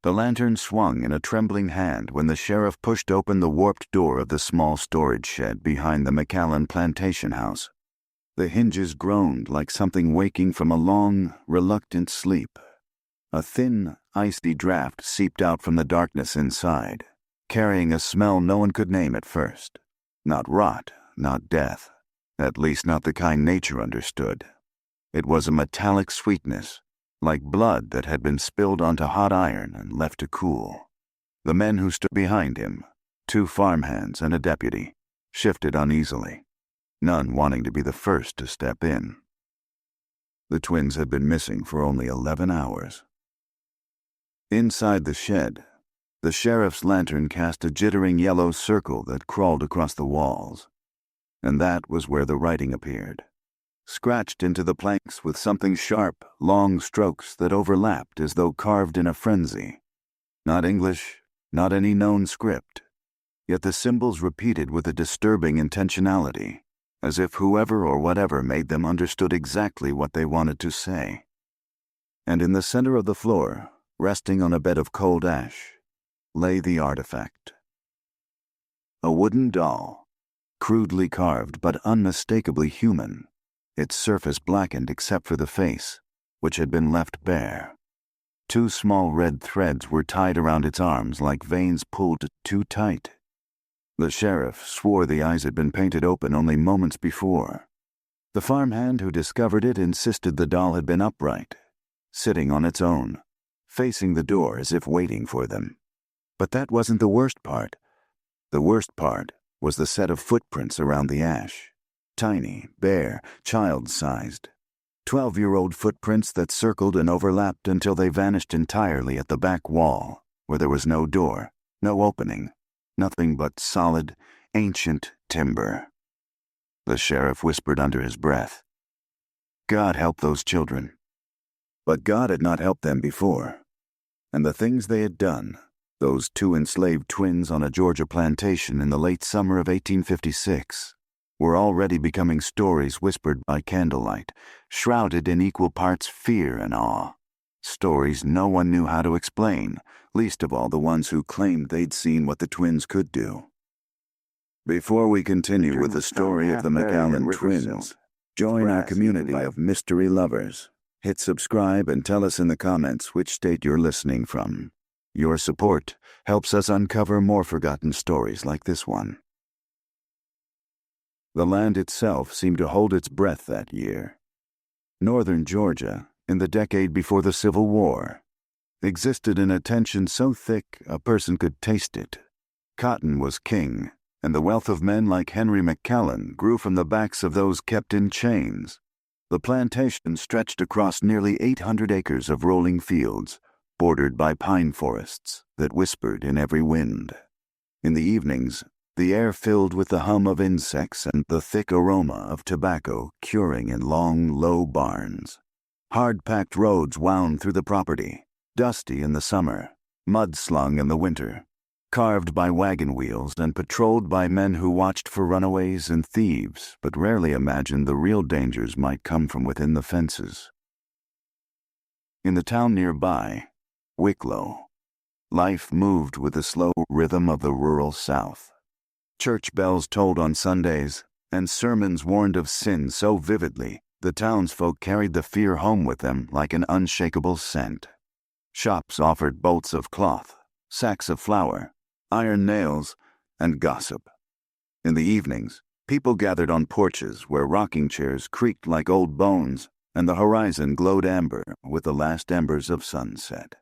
The lantern swung in a trembling hand when the sheriff pushed open the warped door of the small storage shed behind the McAllen plantation house. The hinges groaned like something waking from a long, reluctant sleep. A thin, icy draft seeped out from the darkness inside, carrying a smell no one could name at first. Not rot, not death, at least not the kind nature understood. It was a metallic sweetness, like blood that had been spilled onto hot iron and left to cool. The men who stood behind him, 2 farmhands and a deputy, shifted uneasily, none wanting to be the first to step in. The twins had been missing for only 11 hours. Inside the shed, the sheriff's lantern cast a jittering yellow circle that crawled across the walls, and that was where the writing appeared, scratched into the planks with something sharp, long strokes that overlapped as though carved in a frenzy. Not English, not any known script, yet the symbols repeated with a disturbing intentionality, as if whoever or whatever made them understood exactly what they wanted to say. And in the center of the floor, resting on a bed of cold ash, lay the artifact. A wooden doll, crudely carved but unmistakably human, its surface blackened except for the face, which had been left bare. 2 small red threads were tied around its arms like veins pulled too tight. The sheriff swore the eyes had been painted open only moments before. The farmhand who discovered it insisted the doll had been upright, sitting on its own, facing the door as if waiting for them. But that wasn't the worst part. The worst part was the set of footprints around the ash. Tiny, bare, child-sized. 12-year-old footprints that circled and overlapped until they vanished entirely at the back wall, where there was no door, no opening, nothing but solid, ancient timber. The sheriff whispered under his breath, "God help those children." But God had not helped them before, and the things they had done, those 2 enslaved twins on a Georgia plantation in the late summer of 1856, were already becoming stories whispered by candlelight, shrouded in equal parts fear and awe. Stories no one knew how to explain, least of all the ones who claimed they'd seen what the twins could do. Before we continue with the story of the McAllen twins, join our community of mystery lovers. Hit subscribe and tell us in the comments which state you're listening from. Your support helps us uncover more forgotten stories like this one. The land itself seemed to hold its breath that year. Northern Georgia, in the decade before the Civil War, existed in a tension so thick a person could taste it. Cotton was king, and the wealth of men like Henry McAllen grew from the backs of those kept in chains. The plantation stretched across nearly 800 acres of rolling fields, bordered by pine forests that whispered in every wind. In the evenings, the air filled with the hum of insects and the thick aroma of tobacco curing in long, low barns. Hard-packed roads wound through the property, dusty in the summer, mud-slung in the winter, carved by wagon wheels and patrolled by men who watched for runaways and thieves but rarely imagined the real dangers might come from within the fences. In the town nearby, Wicklow, life moved with the slow rhythm of the rural South. Church bells tolled on Sundays, and sermons warned of sin so vividly the townsfolk carried the fear home with them like an unshakable scent. Shops offered bolts of cloth, sacks of flour, iron nails, and gossip. In the evenings, people gathered on porches where rocking chairs creaked like old bones, and the horizon glowed amber with the last embers of sunset.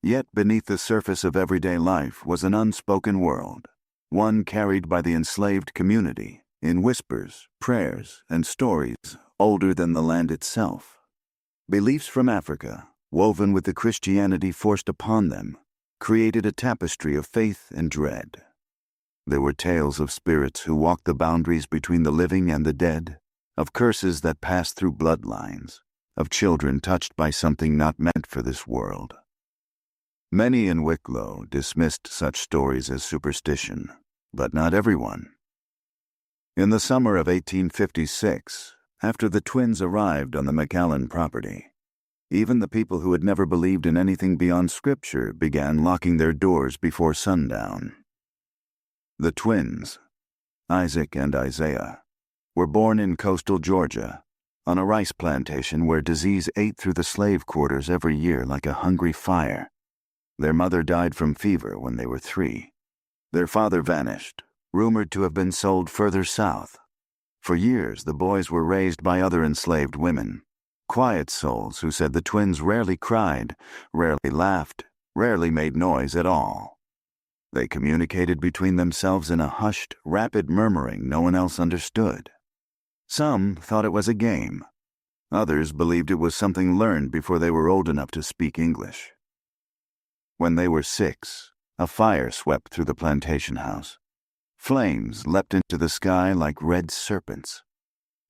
Yet beneath the surface of everyday life was an unspoken world, one carried by the enslaved community in whispers, prayers, and stories older than the land itself. Beliefs from Africa, woven with the Christianity forced upon them, created a tapestry of faith and dread. There were tales of spirits who walked the boundaries between the living and the dead, of curses that passed through bloodlines, of children touched by something not meant for this world. Many in Wicklow dismissed such stories as superstition, but not everyone. In the summer of 1856, after the twins arrived on the McAllen property, Even the people who had never believed in anything beyond Scripture began locking their doors before sundown. The twins, Isaac and Isaiah, were born in coastal Georgia, on a rice plantation where disease ate through the slave quarters every year like a hungry fire. Their mother died from fever when they were 3. Their father vanished, rumored to have been sold further south. For years, the boys were raised by other enslaved women, quiet souls who said the twins rarely cried, rarely laughed, rarely made noise at all. They communicated between themselves in a hushed, rapid murmuring no one else understood. Some thought it was a game. Others believed it was something learned before they were old enough to speak English. When they were 6, a fire swept through the plantation house. Flames leapt into the sky like red serpents.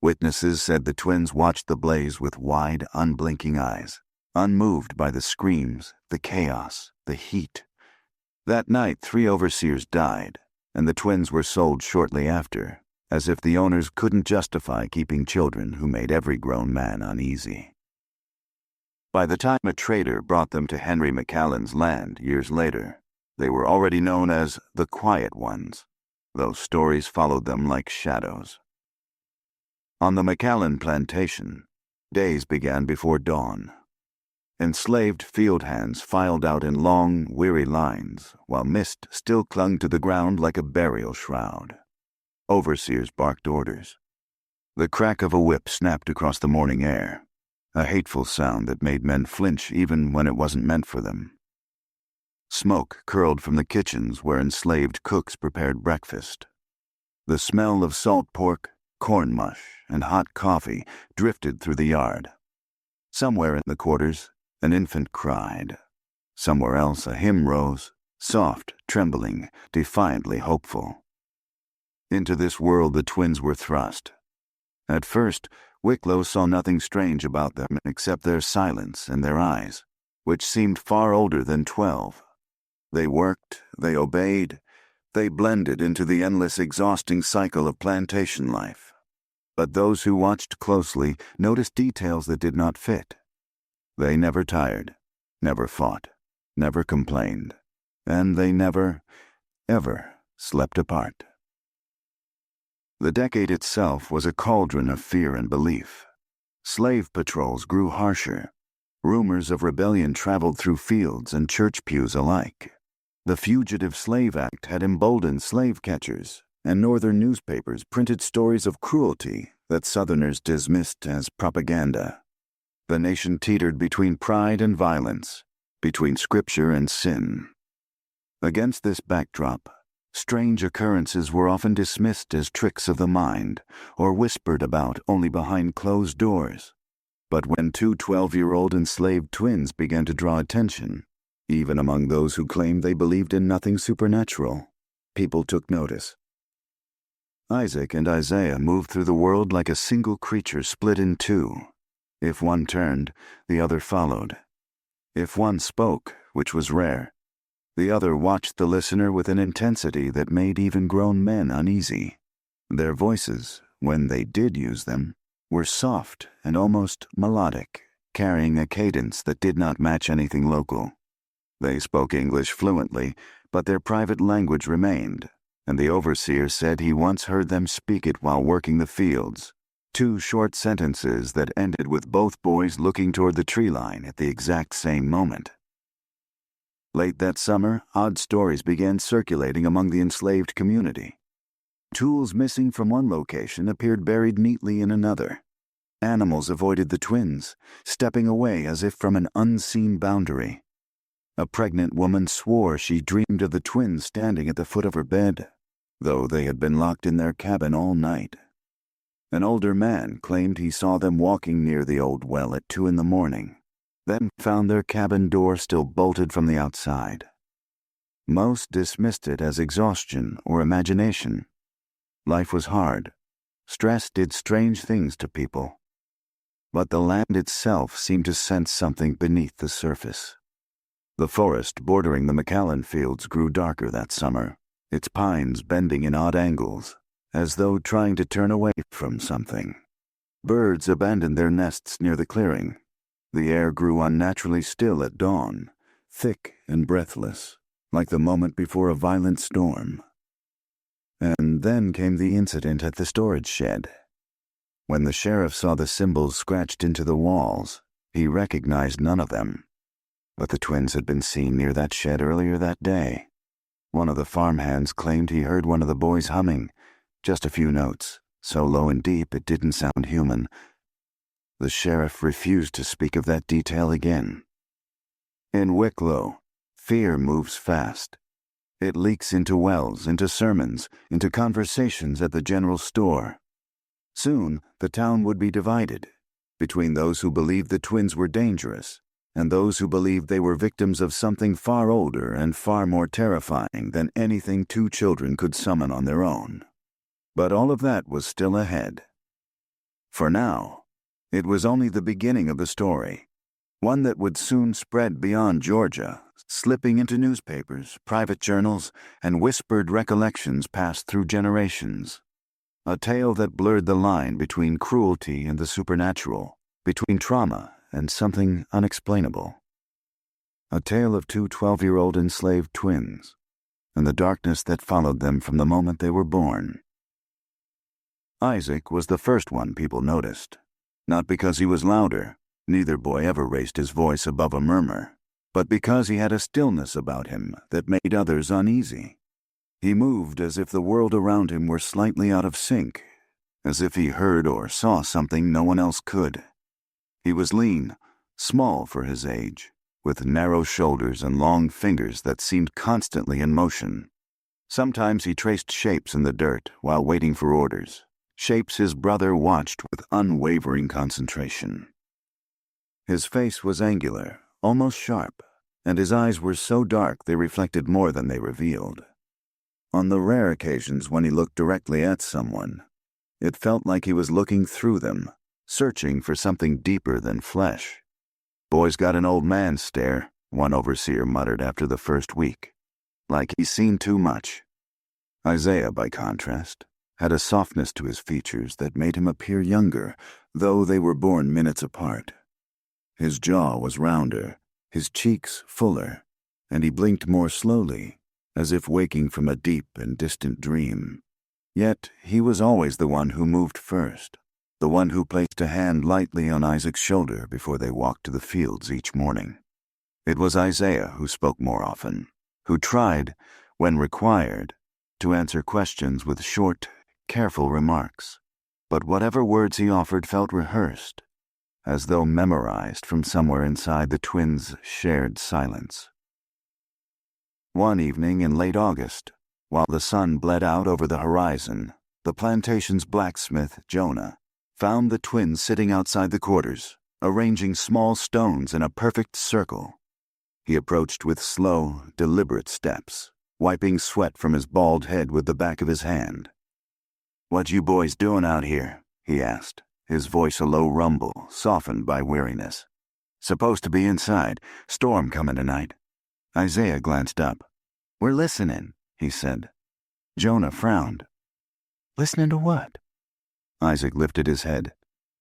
Witnesses said the twins watched the blaze with wide, unblinking eyes, unmoved by the screams, the chaos, the heat. That night, 3 overseers died, and the twins were sold shortly after, as if the owners couldn't justify keeping children who made every grown man uneasy. By the time a trader brought them to Henry McCallan's land years later, they were already known as the Quiet Ones. Those stories followed them like shadows. On the McCallan plantation, days began before dawn. Enslaved field hands filed out in long, weary lines, while mist still clung to the ground like a burial shroud. Overseers barked orders. The crack of a whip snapped across the morning air, a hateful sound that made men flinch even when it wasn't meant for them. Smoke curled from the kitchens where enslaved cooks prepared breakfast. The smell of salt pork, corn mush, and hot coffee drifted through the yard. Somewhere in the quarters, an infant cried. Somewhere else a hymn rose, soft, trembling, defiantly hopeful. Into this world the twins were thrust. At first, Wicklow saw nothing strange about them except their silence and their eyes, which seemed far older than 12. They worked, they obeyed, they blended into the endless, exhausting cycle of plantation life. But those who watched closely noticed details that did not fit. They never tired, never fought, never complained, and they never, ever slept apart. The decade itself was a cauldron of fear and belief. Slave patrols grew harsher. Rumors of rebellion traveled through fields and church pews alike. The Fugitive Slave Act had emboldened slave catchers, and northern newspapers printed stories of cruelty that Southerners dismissed as propaganda. The nation teetered between pride and violence, between scripture and sin. Against this backdrop, strange occurrences were often dismissed as tricks of the mind or whispered about only behind closed doors. But when 2 12-year-old enslaved twins began to draw attention, even among those who claimed they believed in nothing supernatural, people took notice. Isaac and Isaiah moved through the world like a single creature split in 2. If one turned, the other followed. If one spoke, which was rare, the other watched the listener with an intensity that made even grown men uneasy. Their voices, when they did use them, were soft and almost melodic, carrying a cadence that did not match anything local. They spoke English fluently, but their private language remained, and the overseer said he once heard them speak it while working the fields, 2 short sentences that ended with both boys looking toward the tree line at the exact same moment. Late that summer, odd stories began circulating among the enslaved community. Tools missing from one location appeared buried neatly in another. Animals avoided the twins, stepping away as if from an unseen boundary. A pregnant woman swore she dreamed of the twins standing at the foot of her bed, though they had been locked in their cabin all night. An older man claimed he saw them walking near the old well at 2 a.m, then found their cabin door still bolted from the outside. Most dismissed it as exhaustion or imagination. Life was hard. Stress did strange things to people. But the land itself seemed to sense something beneath the surface. The forest bordering the McCallan fields grew darker that summer, its pines bending in odd angles, as though trying to turn away from something. Birds abandoned their nests near the clearing. The air grew unnaturally still at dawn, thick and breathless, like the moment before a violent storm. And then came the incident at the storage shed. When the sheriff saw the symbols scratched into the walls, he recognized none of them. But the twins had been seen near that shed earlier that day. One of the farmhands claimed he heard one of the boys humming, just a few notes, so low and deep it didn't sound human. The sheriff refused to speak of that detail again. In Wicklow, fear moves fast. It leaks into wells, into sermons, into conversations at the general store. Soon, the town would be divided between those who believed the twins were dangerous and those who believed they were victims of something far older and far more terrifying than anything two children could summon on their own. But all of that was still ahead. For now, it was only the beginning of the story, one that would soon spread beyond Georgia, slipping into newspapers, private journals, and whispered recollections passed through generations. A tale that blurred the line between cruelty and the supernatural, between trauma and something unexplainable. A tale of two 12-year-old enslaved twins, and the darkness that followed them from the moment they were born. Isaac was the first one people noticed, not because he was louder, neither boy ever raised his voice above a murmur, but because he had a stillness about him that made others uneasy. He moved as if the world around him were slightly out of sync, as if he heard or saw something no one else could. He was lean, small for his age, with narrow shoulders and long fingers that seemed constantly in motion. Sometimes he traced shapes in the dirt while waiting for orders, shapes his brother watched with unwavering concentration. His face was angular, almost sharp, and his eyes were so dark they reflected more than they revealed. On the rare occasions when he looked directly at someone, it felt like he was looking through them, searching for something deeper than flesh. "Boy's got an old man stare," one overseer muttered after the first week. "Like he's seen too much." Isaiah, by contrast, had a softness to his features that made him appear younger, though they were born minutes apart. His jaw was rounder, his cheeks fuller, and he blinked more slowly, as if waking from a deep and distant dream. Yet he was always the one who moved first, the one who placed a hand lightly on Isaac's shoulder before they walked to the fields each morning. It was Isaiah who spoke more often, who tried, when required, to answer questions with short, careful remarks. But whatever words he offered felt rehearsed, as though memorized from somewhere inside the twins' shared silence. One evening in late August, while the sun bled out over the horizon, the plantation's blacksmith, Jonah, found the twins sitting outside the quarters, arranging small stones in a perfect circle. He approached with slow, deliberate steps, wiping sweat from his bald head with the back of his hand. "What you boys doing out here?" he asked, his voice a low rumble, softened by weariness. "Supposed to be inside. Storm coming tonight." Isaiah glanced up. "We're listening," he said. Jonah frowned. "Listening to what?" Isaac lifted his head.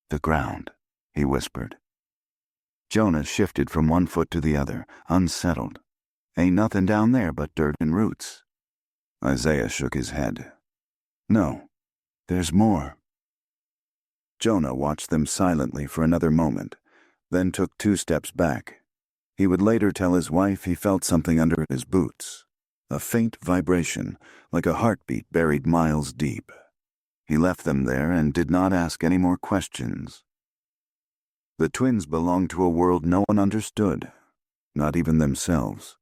"The ground," he whispered. Jonah shifted from one foot to the other, unsettled. "Ain't nothing down there but dirt and roots." Isaiah shook his head. "No, there's more." Jonah watched them silently for another moment, then took 2 steps back. He would later tell his wife he felt something under his boots, a faint vibration, like a heartbeat buried miles deep. He left them there and did not ask any more questions. The twins belonged to a world no one understood, not even themselves,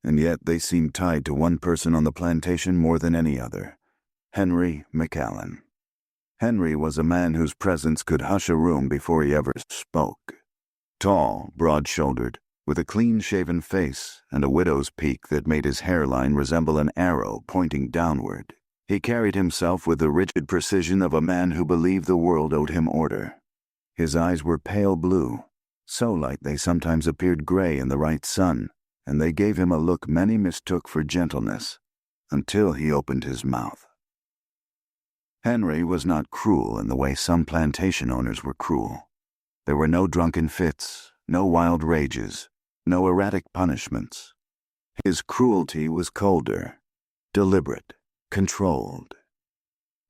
and yet they seemed tied to one person on the plantation more than any other, Henry McAllen. Henry was a man whose presence could hush a room before he ever spoke. Tall, broad-shouldered, with a clean-shaven face and a widow's peak that made his hairline resemble an arrow pointing downward, he carried himself with the rigid precision of a man who believed the world owed him order. His eyes were pale blue, so light they sometimes appeared gray in the right sun, and they gave him a look many mistook for gentleness, until he opened his mouth. Henry was not cruel in the way some plantation owners were cruel. There were no drunken fits, No wild rages, no erratic punishments. His cruelty was colder, deliberate, controlled.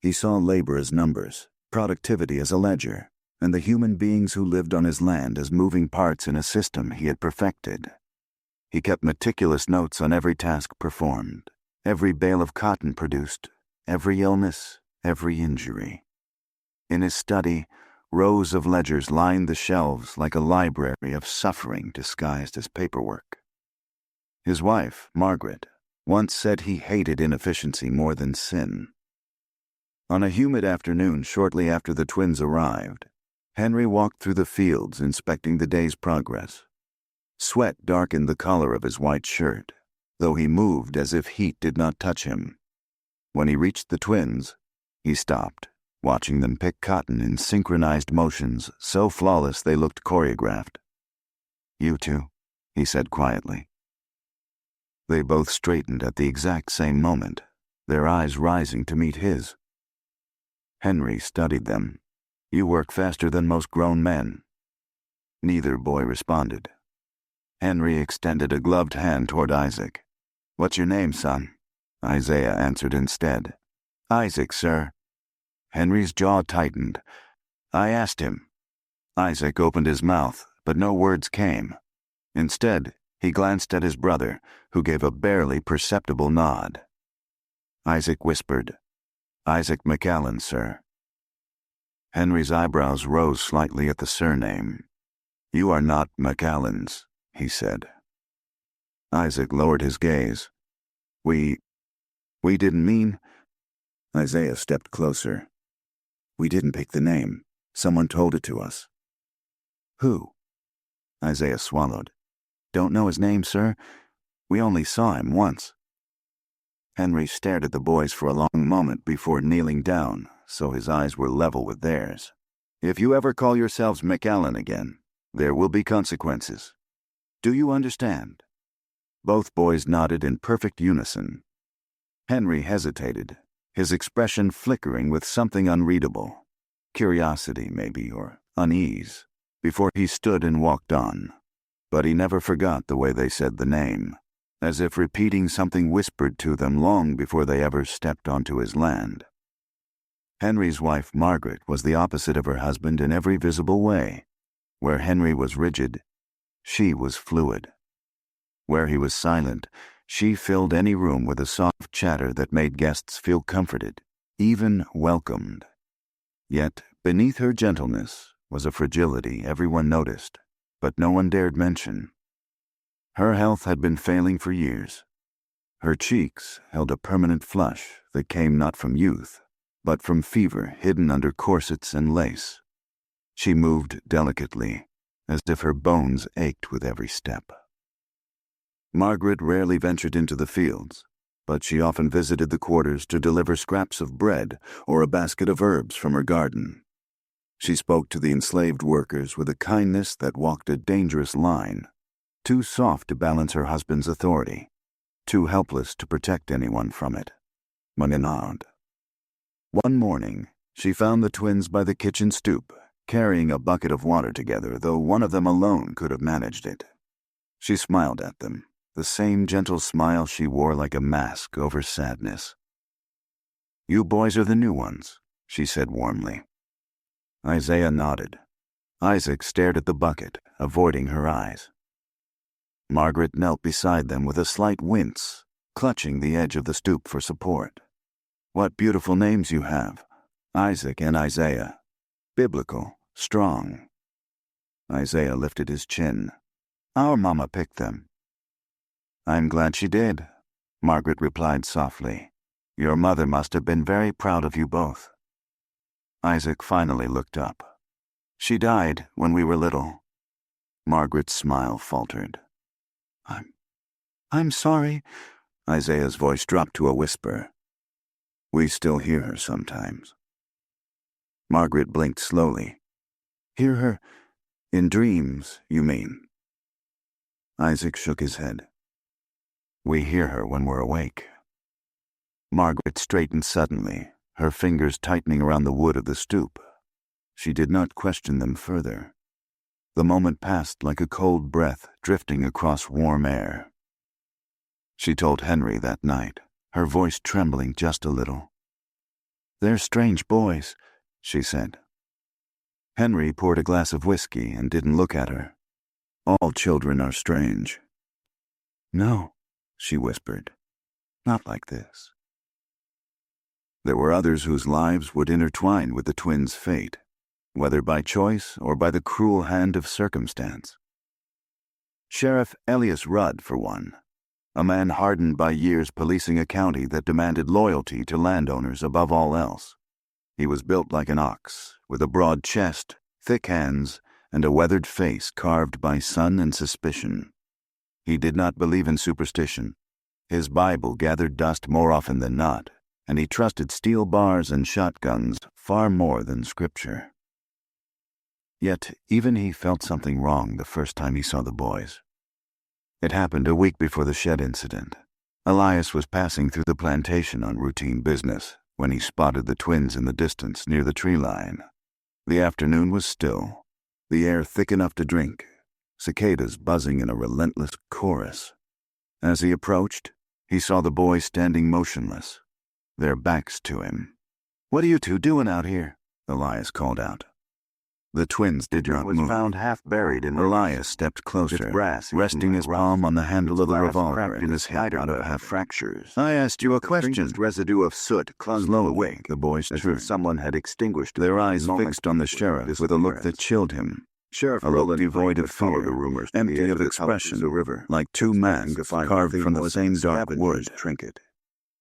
He saw labor as numbers, productivity as a ledger, and the human beings who lived on his land as moving parts in a system he had perfected. He kept meticulous notes on every task performed, every bale of cotton produced, every illness, every injury. In his study, rows of ledgers lined the shelves like a library of suffering disguised as paperwork. His wife, Margaret, once said he hated inefficiency more than sin. On a humid afternoon shortly after the twins arrived, Henry walked through the fields inspecting the day's progress. Sweat darkened the collar of his white shirt, though he moved as if heat did not touch him. When he reached the twins, he stopped, watching them pick cotton in synchronized motions so flawless they looked choreographed. "You two," he said quietly. They both straightened at the exact same moment, their eyes rising to meet his. Henry studied them. "You work faster than most grown men." Neither boy responded. Henry extended a gloved hand toward Isaac. "What's your name, son?" Isaiah answered instead. "Isaac, sir." Henry's jaw tightened. "I asked him." Isaac opened his mouth, but no words came. Instead, he glanced at his brother, who gave a barely perceptible nod. Isaac whispered, "Isaac McAllen, sir." Henry's eyebrows rose slightly at the surname. "You are not McAllens," he said. Isaac lowered his gaze. We didn't mean..." Isaiah stepped closer. "We didn't pick the name. Someone told it to us." "Who?" Isaiah swallowed. "Don't know his name, sir. We only saw him once." Henry stared at the boys for a long moment before kneeling down, so his eyes were level with theirs. "If you ever call yourselves McAllen again, there will be consequences. Do you understand?" Both boys nodded in perfect unison. Henry hesitated, his expression flickering with something unreadable. Curiosity, maybe, or unease, before he stood and walked on. But he never forgot the way they said the name, as if repeating something whispered to them long before they ever stepped onto his land. Henry's wife, Margaret, was the opposite of her husband in every visible way. Where Henry was rigid, she was fluid. Where he was silent, she filled any room with a soft chatter that made guests feel comforted, even welcomed. Yet, beneath her gentleness was a fragility everyone noticed, but no one dared mention. Her health had been failing for years. Her cheeks held a permanent flush that came not from youth, but from fever hidden under corsets and lace. She moved delicately, as if her bones ached with every step. Margaret rarely ventured into the fields, but she often visited the quarters to deliver scraps of bread or a basket of herbs from her garden. She spoke to the enslaved workers with a kindness that walked a dangerous line, too soft to balance her husband's authority, too helpless to protect anyone from it. One morning, she found the twins by the kitchen stoop, carrying a bucket of water together, though one of them alone could have managed it. She smiled at them, the same gentle smile she wore like a mask over sadness. "You boys are the new ones," she said warmly. Isaiah nodded. Isaac stared at the bucket, avoiding her eyes. Margaret knelt beside them with a slight wince, clutching the edge of the stoop for support. "What beautiful names you have, Isaac and Isaiah. Biblical, strong." Isaiah lifted his chin. "Our mama picked them." "I'm glad she did," Margaret replied softly. "Your mother must have been very proud of you both." Isaac finally looked up. "She died when we were little." Margaret's smile faltered. I'm sorry." Isaiah's voice dropped to a whisper. "We still hear her sometimes." Margaret blinked slowly. "Hear her? In dreams, you mean?" Isaac shook his head. "We hear her when we're awake." Margaret straightened suddenly, her fingers tightening around the wood of the stoop. She did not question them further. The moment passed like a cold breath drifting across warm air. She told Henry that night, her voice trembling just a little. "They're strange boys," she said. Henry poured a glass of whiskey and didn't look at her. "All children are strange." "No," she whispered. "Not like this." There were others whose lives would intertwine with the twins' fate, whether by choice or by the cruel hand of circumstance. Sheriff Elias Rudd, for one, a man hardened by years policing a county that demanded loyalty to landowners above all else. He was built like an ox, with a broad chest, thick hands, and a weathered face carved by sun and suspicion. He did not believe in superstition. His Bible gathered dust more often than not, and he trusted steel bars and shotguns far more than scripture. Yet even he felt something wrong the first time he saw the boys. It happened a week before the shed incident. Elias was passing through the plantation on routine business when he spotted the twins in the distance near the tree line. The afternoon was still, the air thick enough to drink, cicadas buzzing in a relentless chorus. As he approached, he saw the boys standing motionless, their backs to him. "What are you two doing out here?" Elias called out. The twins did not move. Found half buried in Elias stepped closer, resting his palm on the handle of the revolver in his head out of half fractures. "I asked you a question." Residue of soot clung Slowly, the boys as turned, if someone had extinguished their eyes fixed on the sheriff with a look that chilled him. Sheriff A look devoid of fear, empty of expression, like two masks carved from the same dark wood. Trinket.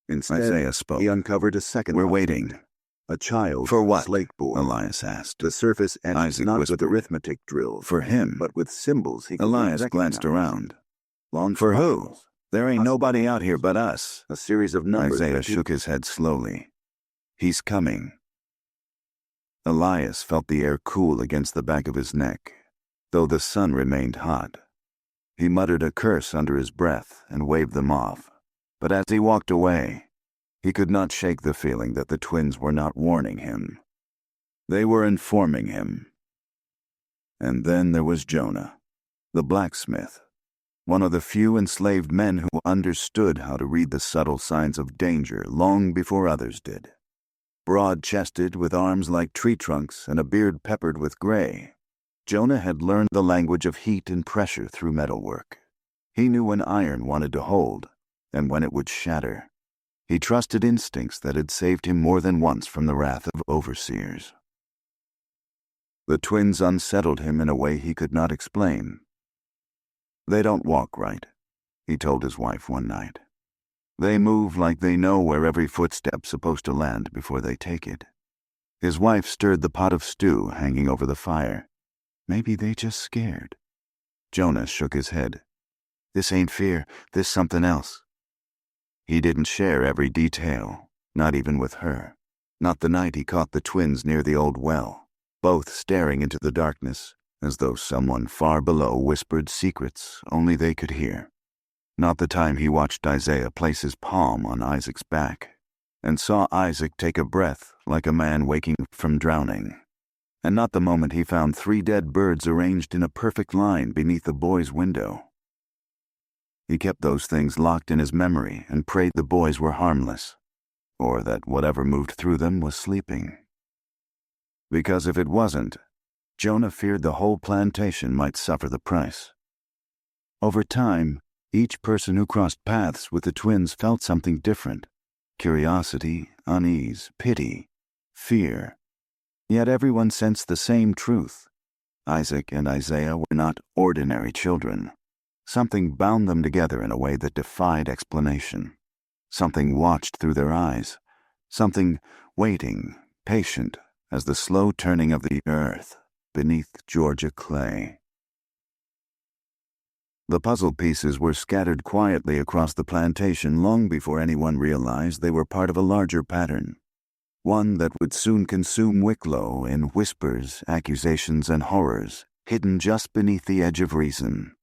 Instead, Isaiah spoke. he uncovered a second. "We're waiting." A child "For what?" slate board. Elias asked. The surface answered Isaac not whispered. with arithmetic drills, "For him." but with symbols he could Elias recognize. glanced around. Long "For who? triangles, There ain't nobody out here but us." a series of numbers. Isaiah that shook his head slowly. "He's coming." Elias felt the air cool against the back of his neck, though the sun remained hot. He muttered a curse under his breath and waved them off, but as he walked away, he could not shake the feeling that the twins were not warning him. They were informing him. And then there was Jonah, the blacksmith, one of the few enslaved men who understood how to read the subtle signs of danger long before others did. Broad-chested, with arms like tree trunks and a beard peppered with gray, Jonah had learned the language of heat and pressure through metalwork. He knew when iron wanted to hold and when it would shatter. He trusted instincts that had saved him more than once from the wrath of overseers. The twins unsettled him in a way he could not explain. "They don't walk right," he told his wife one night. "They move like they know where every footstep's supposed to land before they take it." His wife stirred the pot of stew hanging over the fire. "Maybe they just scared." Jonah shook his head. "This ain't fear, this something else." He didn't share every detail, not even with her. Not the night he caught the twins near the old well, both staring into the darkness, as though someone far below whispered secrets only they could hear. Not the time he watched Isaiah place his palm on Isaac's back, and saw Isaac take a breath like a man waking from drowning. And not the moment he found 3 dead birds arranged in a perfect line beneath the boy's window. He kept those things locked in his memory and prayed the boys were harmless, or that whatever moved through them was sleeping. Because if it wasn't, Jonah feared the whole plantation might suffer the price. Over time, each person who crossed paths with the twins felt something different: curiosity, unease, pity, fear. Yet everyone sensed the same truth. Isaac and Isaiah were not ordinary children. Something bound them together in a way that defied explanation. Something watched through their eyes. Something waiting, patient, as the slow turning of the earth beneath Georgia clay. The puzzle pieces were scattered quietly across the plantation long before anyone realized they were part of a larger pattern. One that would soon consume Wicklow in whispers, accusations, and horrors, hidden just beneath the edge of reason.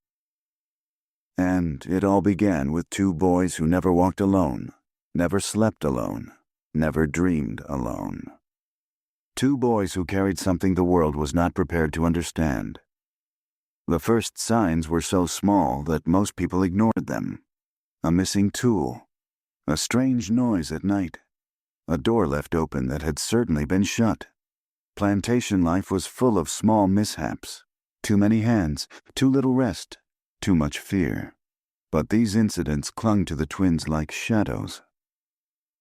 And it all began with 2 boys who never walked alone, never slept alone, never dreamed alone. 2 boys who carried something the world was not prepared to understand. The first signs were so small that most people ignored them. A missing tool, a strange noise at night, a door left open that had certainly been shut. Plantation life was full of small mishaps. Too many hands, too little rest, too much fear. But these incidents clung to the twins like shadows.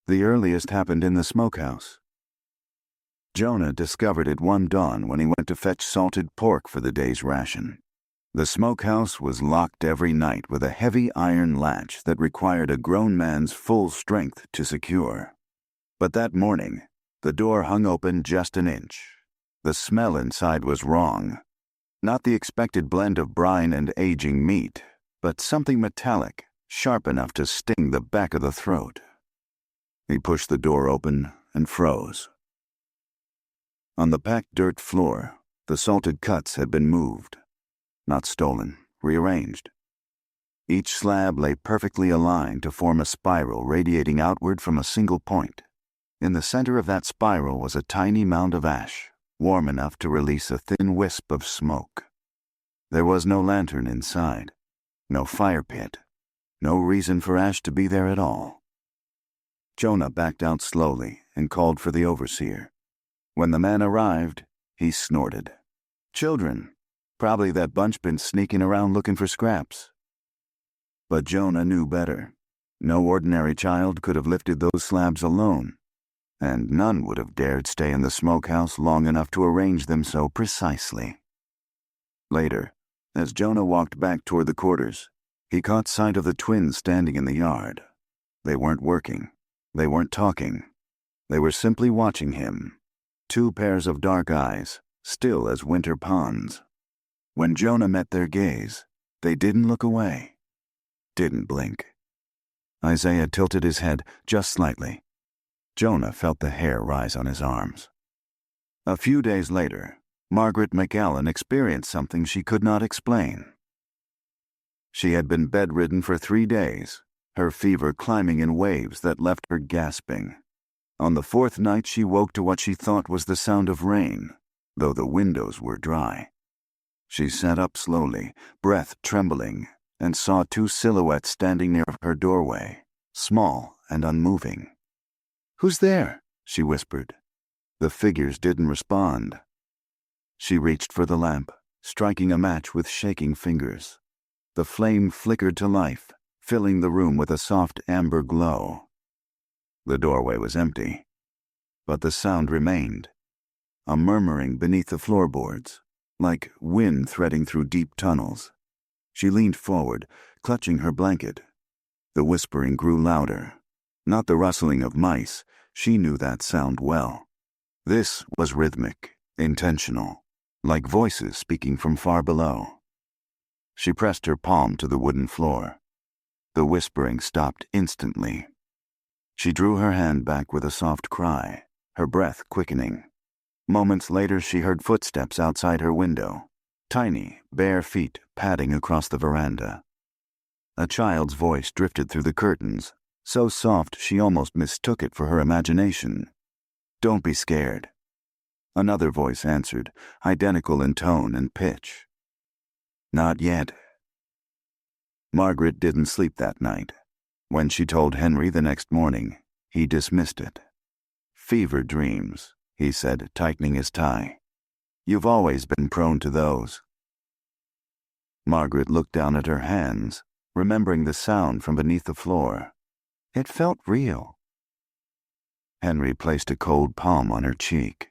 The earliest happened in the smokehouse. Jonah discovered it one dawn when he went to fetch salted pork for the day's ration. The smokehouse was locked every night with a heavy iron latch that required a grown man's full strength to secure. But that morning, the door hung open just an inch. The smell inside was wrong. Not the expected blend of brine and aging meat, but something metallic, sharp enough to sting the back of the throat. He pushed the door open and froze. On the packed dirt floor, the salted cuts had been moved. Not stolen, rearranged. Each slab lay perfectly aligned to form a spiral radiating outward from a single point. In the center of that spiral was a tiny mound of ash, warm enough to release a thin wisp of smoke. There was no lantern inside, no fire pit, no reason for ash to be there at all. Jonah backed out slowly and called for the overseer. When the man arrived, he snorted. Children. Probably that bunch been sneaking around looking for scraps. But Jonah knew better. No ordinary child could have lifted those slabs alone, and none would have dared stay in the smokehouse long enough to arrange them so precisely. Later, as Jonah walked back toward the quarters, he caught sight of the twins standing in the yard. They weren't working. They weren't talking. They were simply watching him. Two pairs of dark eyes, still as winter ponds. When Jonah met their gaze, they didn't look away, didn't blink. Isaiah tilted his head just slightly. Jonah felt the hair rise on his arms. A few days later, Margaret McAllen experienced something she could not explain. She had been bedridden for 3 days, her fever climbing in waves that left her gasping. On the 4th night she woke to what she thought was the sound of rain, though the windows were dry. She sat up slowly, breath trembling, and saw 2 silhouettes standing near her doorway, small and unmoving. "Who's there?" she whispered. The figures didn't respond. She reached for the lamp, striking a match with shaking fingers. The flame flickered to life, filling the room with a soft amber glow. The doorway was empty, but the sound remained, a murmuring beneath the floorboards, like wind threading through deep tunnels. She leaned forward, clutching her blanket. The whispering grew louder. Not the rustling of mice. She knew that sound well. This was rhythmic, intentional, like voices speaking from far below. She pressed her palm to the wooden floor. The whispering stopped instantly. She drew her hand back with a soft cry, her breath quickening. Moments later, she heard footsteps outside her window, tiny, bare feet padding across the veranda. A child's voice drifted through the curtains, so soft she almost mistook it for her imagination. "Don't be scared." Another voice answered, identical in tone and pitch. "Not yet." Margaret didn't sleep that night. When she told Henry the next morning, he dismissed it. "Fever dreams," he said, tightening his tie. "You've always been prone to those." Margaret looked down at her hands, remembering the sound from beneath the floor. It felt real. Henry placed a cold palm on her cheek.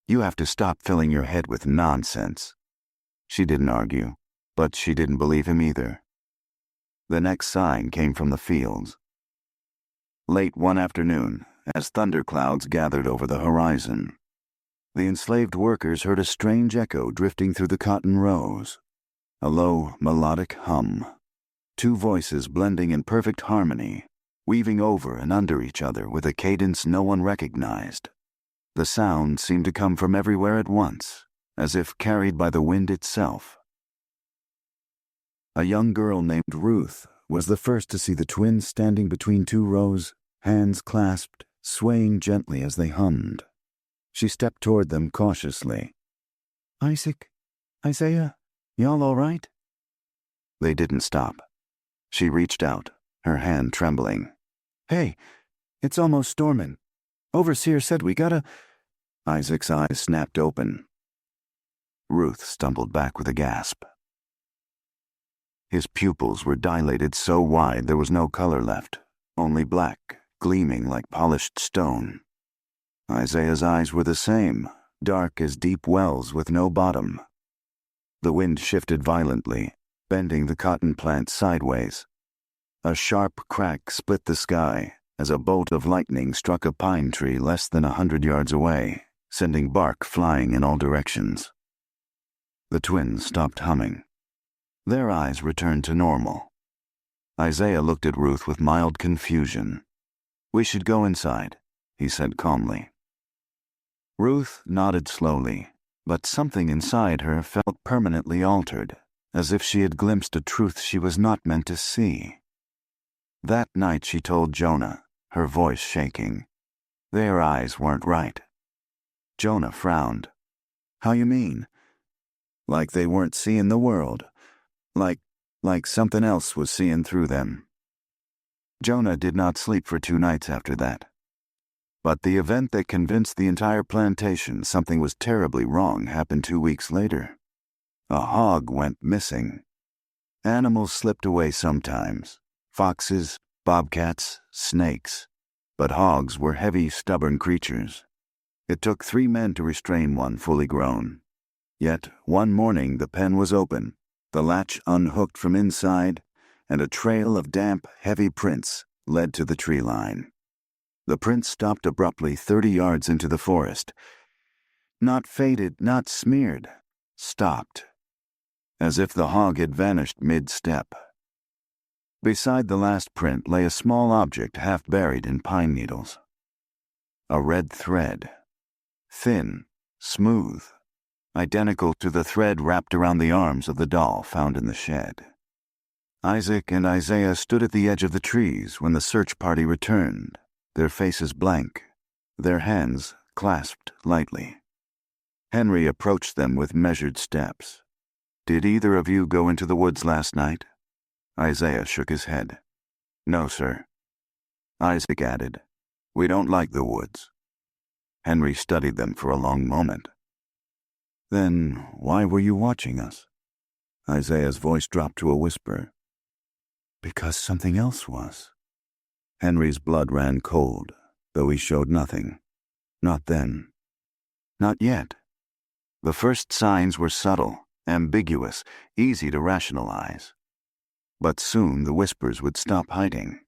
"You have to stop filling your head with nonsense." She didn't argue, but she didn't believe him either. The next sign came from the fields. Late one afternoon, as thunderclouds gathered over the horizon, the enslaved workers heard a strange echo drifting through the cotton rows. A low, melodic hum. 2 voices blending in perfect harmony, weaving over and under each other with a cadence no one recognized. The sound seemed to come from everywhere at once, as if carried by the wind itself. A young girl named Ruth was the first to see the twins standing between 2 rows, hands clasped, swaying gently as they hummed. She stepped toward them cautiously. "Isaac, Isaiah," Y'all all right? They didn't stop. She reached out, her hand trembling. Hey, it's almost storming. Overseer said we gotta... Isaac's eyes snapped open. Ruth stumbled back with a gasp. His pupils were dilated so wide there was no color left, only black, gleaming like polished stone. Isaiah's eyes were the same, dark as deep wells with no bottom. The wind shifted violently, bending the cotton plant sideways. A sharp crack split the sky as a bolt of lightning struck a pine tree less than 100 yards away, sending bark flying in all directions. The twins stopped humming. Their eyes returned to normal. Isaiah looked at Ruth with mild confusion. "We should go inside," he said calmly. Ruth nodded slowly, but something inside her felt permanently altered, as if she had glimpsed a truth she was not meant to see. That night she told Jonah, her voice shaking. Their eyes weren't right. Jonah frowned. "How you mean?" "Like they weren't seeing the world. Like something else was seeing through them." Jonah did not sleep for 2 nights after that. But the event that convinced the entire plantation something was terribly wrong happened 2 weeks later. A hog went missing. Animals slipped away sometimes. Foxes, bobcats, snakes. But hogs were heavy, stubborn creatures. It took 3 men to restrain one fully grown. Yet, one morning the pen was open, the latch unhooked from inside, and a trail of damp, heavy prints led to the tree line. The prints stopped abruptly 30 yards into the forest. Not faded, not smeared. Stopped. As if the hog had vanished mid-step. Beside the last print lay a small object half buried in pine needles. A red thread. Thin, smooth, identical to the thread wrapped around the arms of the doll found in the shed. Isaac and Isaiah stood at the edge of the trees when the search party returned, their faces blank, their hands clasped lightly. Henry approached them with measured steps. "Did either of you go into the woods last night?" Isaiah shook his head. "No, sir." Isaac added, "We don't like the woods." Henry studied them for a long moment. "Then why were you watching us?" Isaiah's voice dropped to a whisper. "Because something else was." Henry's blood ran cold, though he showed nothing. Not then. Not yet. The first signs were subtle, ambiguous, easy to rationalize. But soon the whispers would stop hiding.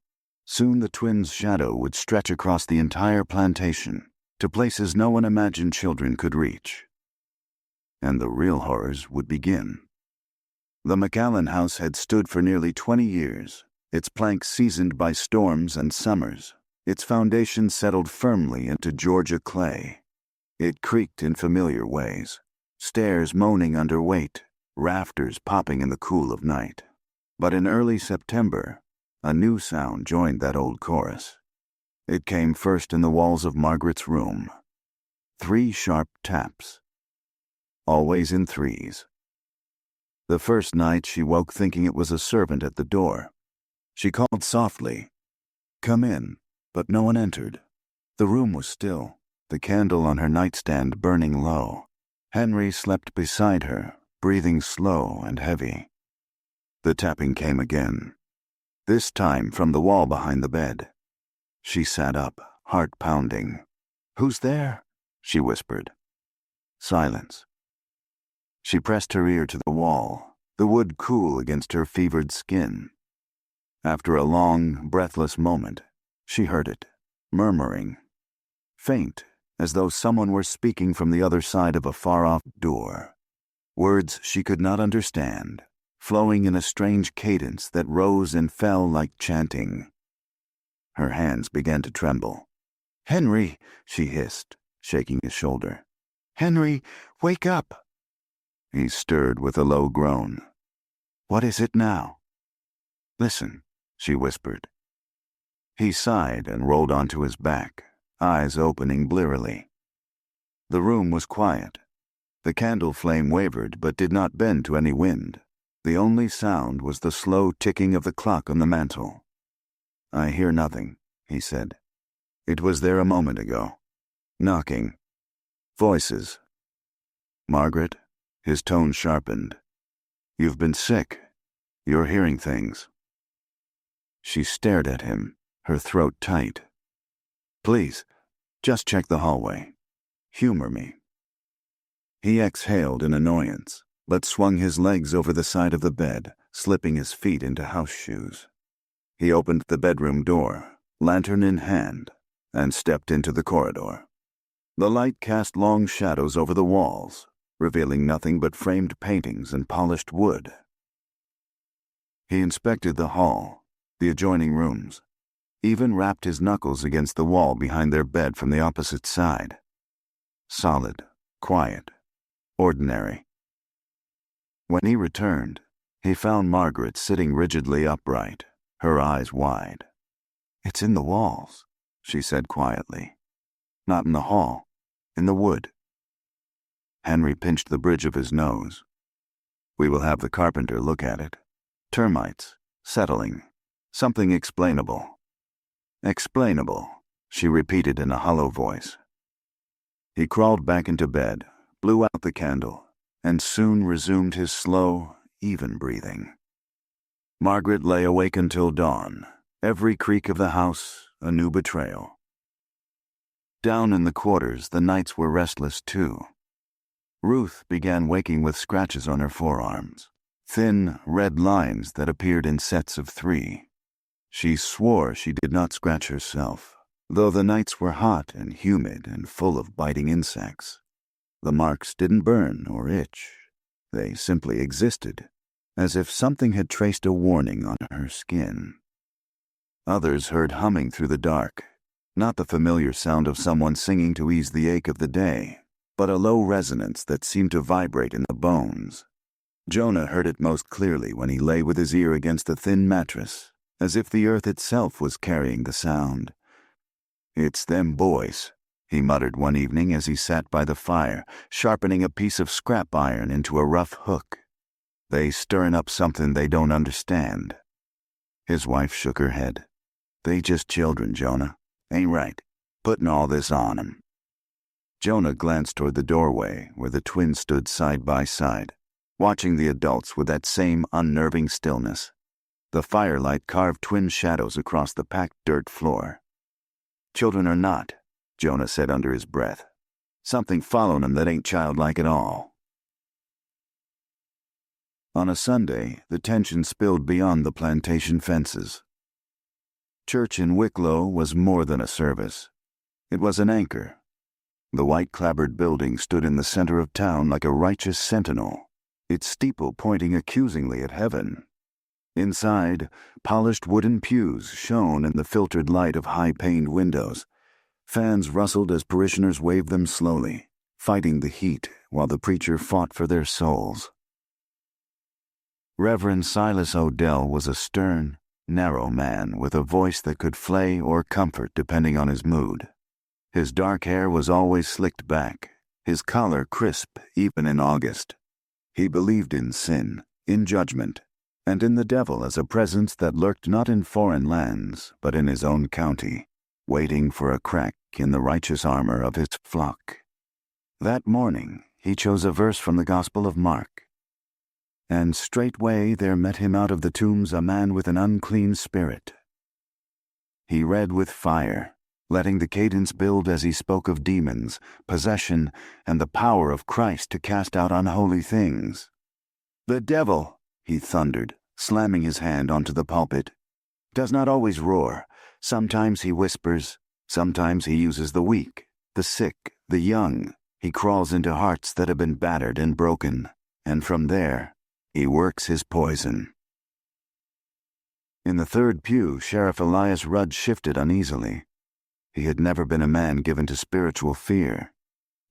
Soon the twins' shadow would stretch across the entire plantation, to places no one imagined children could reach. And the real horrors would begin. The McAllen house had stood for nearly 20 years, its planks seasoned by storms and summers, its foundation settled firmly into Georgia clay. It creaked in familiar ways, stairs moaning under weight, rafters popping in the cool of night. But in early September, a new sound joined that old chorus. It came first in the walls of Margaret's room. 3 sharp taps. Always in threes. The first night she woke thinking it was a servant at the door. She called softly, "Come in," but no one entered. The room was still, the candle on her nightstand burning low. Henry slept beside her, breathing slow and heavy. The tapping came again, this time from the wall behind the bed. She sat up, heart pounding. "Who's there?" she whispered. Silence. She pressed her ear to the wall, the wood cool against her fevered skin. After a long, breathless moment, she heard it, murmuring. Faint, as though someone were speaking from the other side of a far-off door. Words she could not understand, flowing in a strange cadence that rose and fell like chanting. Her hands began to tremble. "Henry," she hissed, shaking his shoulder. "Henry, wake up!" He stirred with a low groan. "What is it now?" "Listen," she whispered. He sighed and rolled onto his back, eyes opening blearily. The room was quiet. The candle flame wavered but did not bend to any wind. The only sound was the slow ticking of the clock on the mantel. "I hear nothing," he said. "It was there a moment ago. Knocking. Voices." "Margaret?" His tone sharpened. "You've been sick. You're hearing things." She stared at him, her throat tight. "Please, just check the hallway. Humor me." He exhaled in annoyance, but swung his legs over the side of the bed, slipping his feet into house shoes. He opened the bedroom door, lantern in hand, and stepped into the corridor. The light cast long shadows over the walls, revealing nothing but framed paintings and polished wood. He inspected the hall, the adjoining rooms, even rapped his knuckles against the wall behind their bed from the opposite side. Solid, quiet, ordinary. When he returned, he found Margaret sitting rigidly upright, her eyes wide. "It's in the walls," she said quietly. "Not in the hall, in the wood." Henry pinched the bridge of his nose. "We will have the carpenter look at it. Termites, settling, something explainable." "Explainable," she repeated in a hollow voice. He crawled back into bed, blew out the candle, and soon resumed his slow, even breathing. Margaret lay awake until dawn, every creak of the house a new betrayal. Down in the quarters, the nights were restless too. Ruth began waking with scratches on her forearms, thin, red lines that appeared in sets of 3. She swore she did not scratch herself, though the nights were hot and humid and full of biting insects. The marks didn't burn or itch. They simply existed, as if something had traced a warning on her skin. Others heard humming through the dark, not the familiar sound of someone singing to ease the ache of the day, but a low resonance that seemed to vibrate in the bones. Jonah heard it most clearly when he lay with his ear against the thin mattress, as if the earth itself was carrying the sound. "It's them boys," he muttered one evening as he sat by the fire, sharpening a piece of scrap iron into a rough hook. "They stirring up something they don't understand." His wife shook her head. "They just children, Jonah. Ain't right. Putting all this on 'em." Jonah glanced toward the doorway where the twins stood side by side, watching the adults with that same unnerving stillness. The firelight carved twin shadows across the packed dirt floor. "Children or not," Jonah said under his breath, "something following 'em that ain't childlike at all." On a Sunday, the tension spilled beyond the plantation fences. Church in Wicklow was more than a service. It was an anchor. The white-clapboard building stood in the center of town like a righteous sentinel, its steeple pointing accusingly at heaven. Inside, polished wooden pews shone in the filtered light of high-paned windows. Fans rustled as parishioners waved them slowly, fighting the heat while the preacher fought for their souls. Reverend Silas Odell was a stern, narrow man with a voice that could flay or comfort depending on his mood. His dark hair was always slicked back, his collar crisp even in August. He believed in sin, in judgment, and in the devil as a presence that lurked not in foreign lands, but in his own county, waiting for a crack in the righteous armor of his flock. That morning he chose a verse from the Gospel of Mark. "And straightway there met him out of the tombs a man with an unclean spirit." He read with fire, letting the cadence build as he spoke of demons, possession, and the power of Christ to cast out unholy things. "The devil," he thundered, slamming his hand onto the pulpit, "does not always roar. Sometimes he whispers, sometimes he uses the weak, the sick, the young. He crawls into hearts that have been battered and broken, and from there he works his poison." In the third pew, Sheriff Elias Rudd shifted uneasily. He had never been a man given to spiritual fear,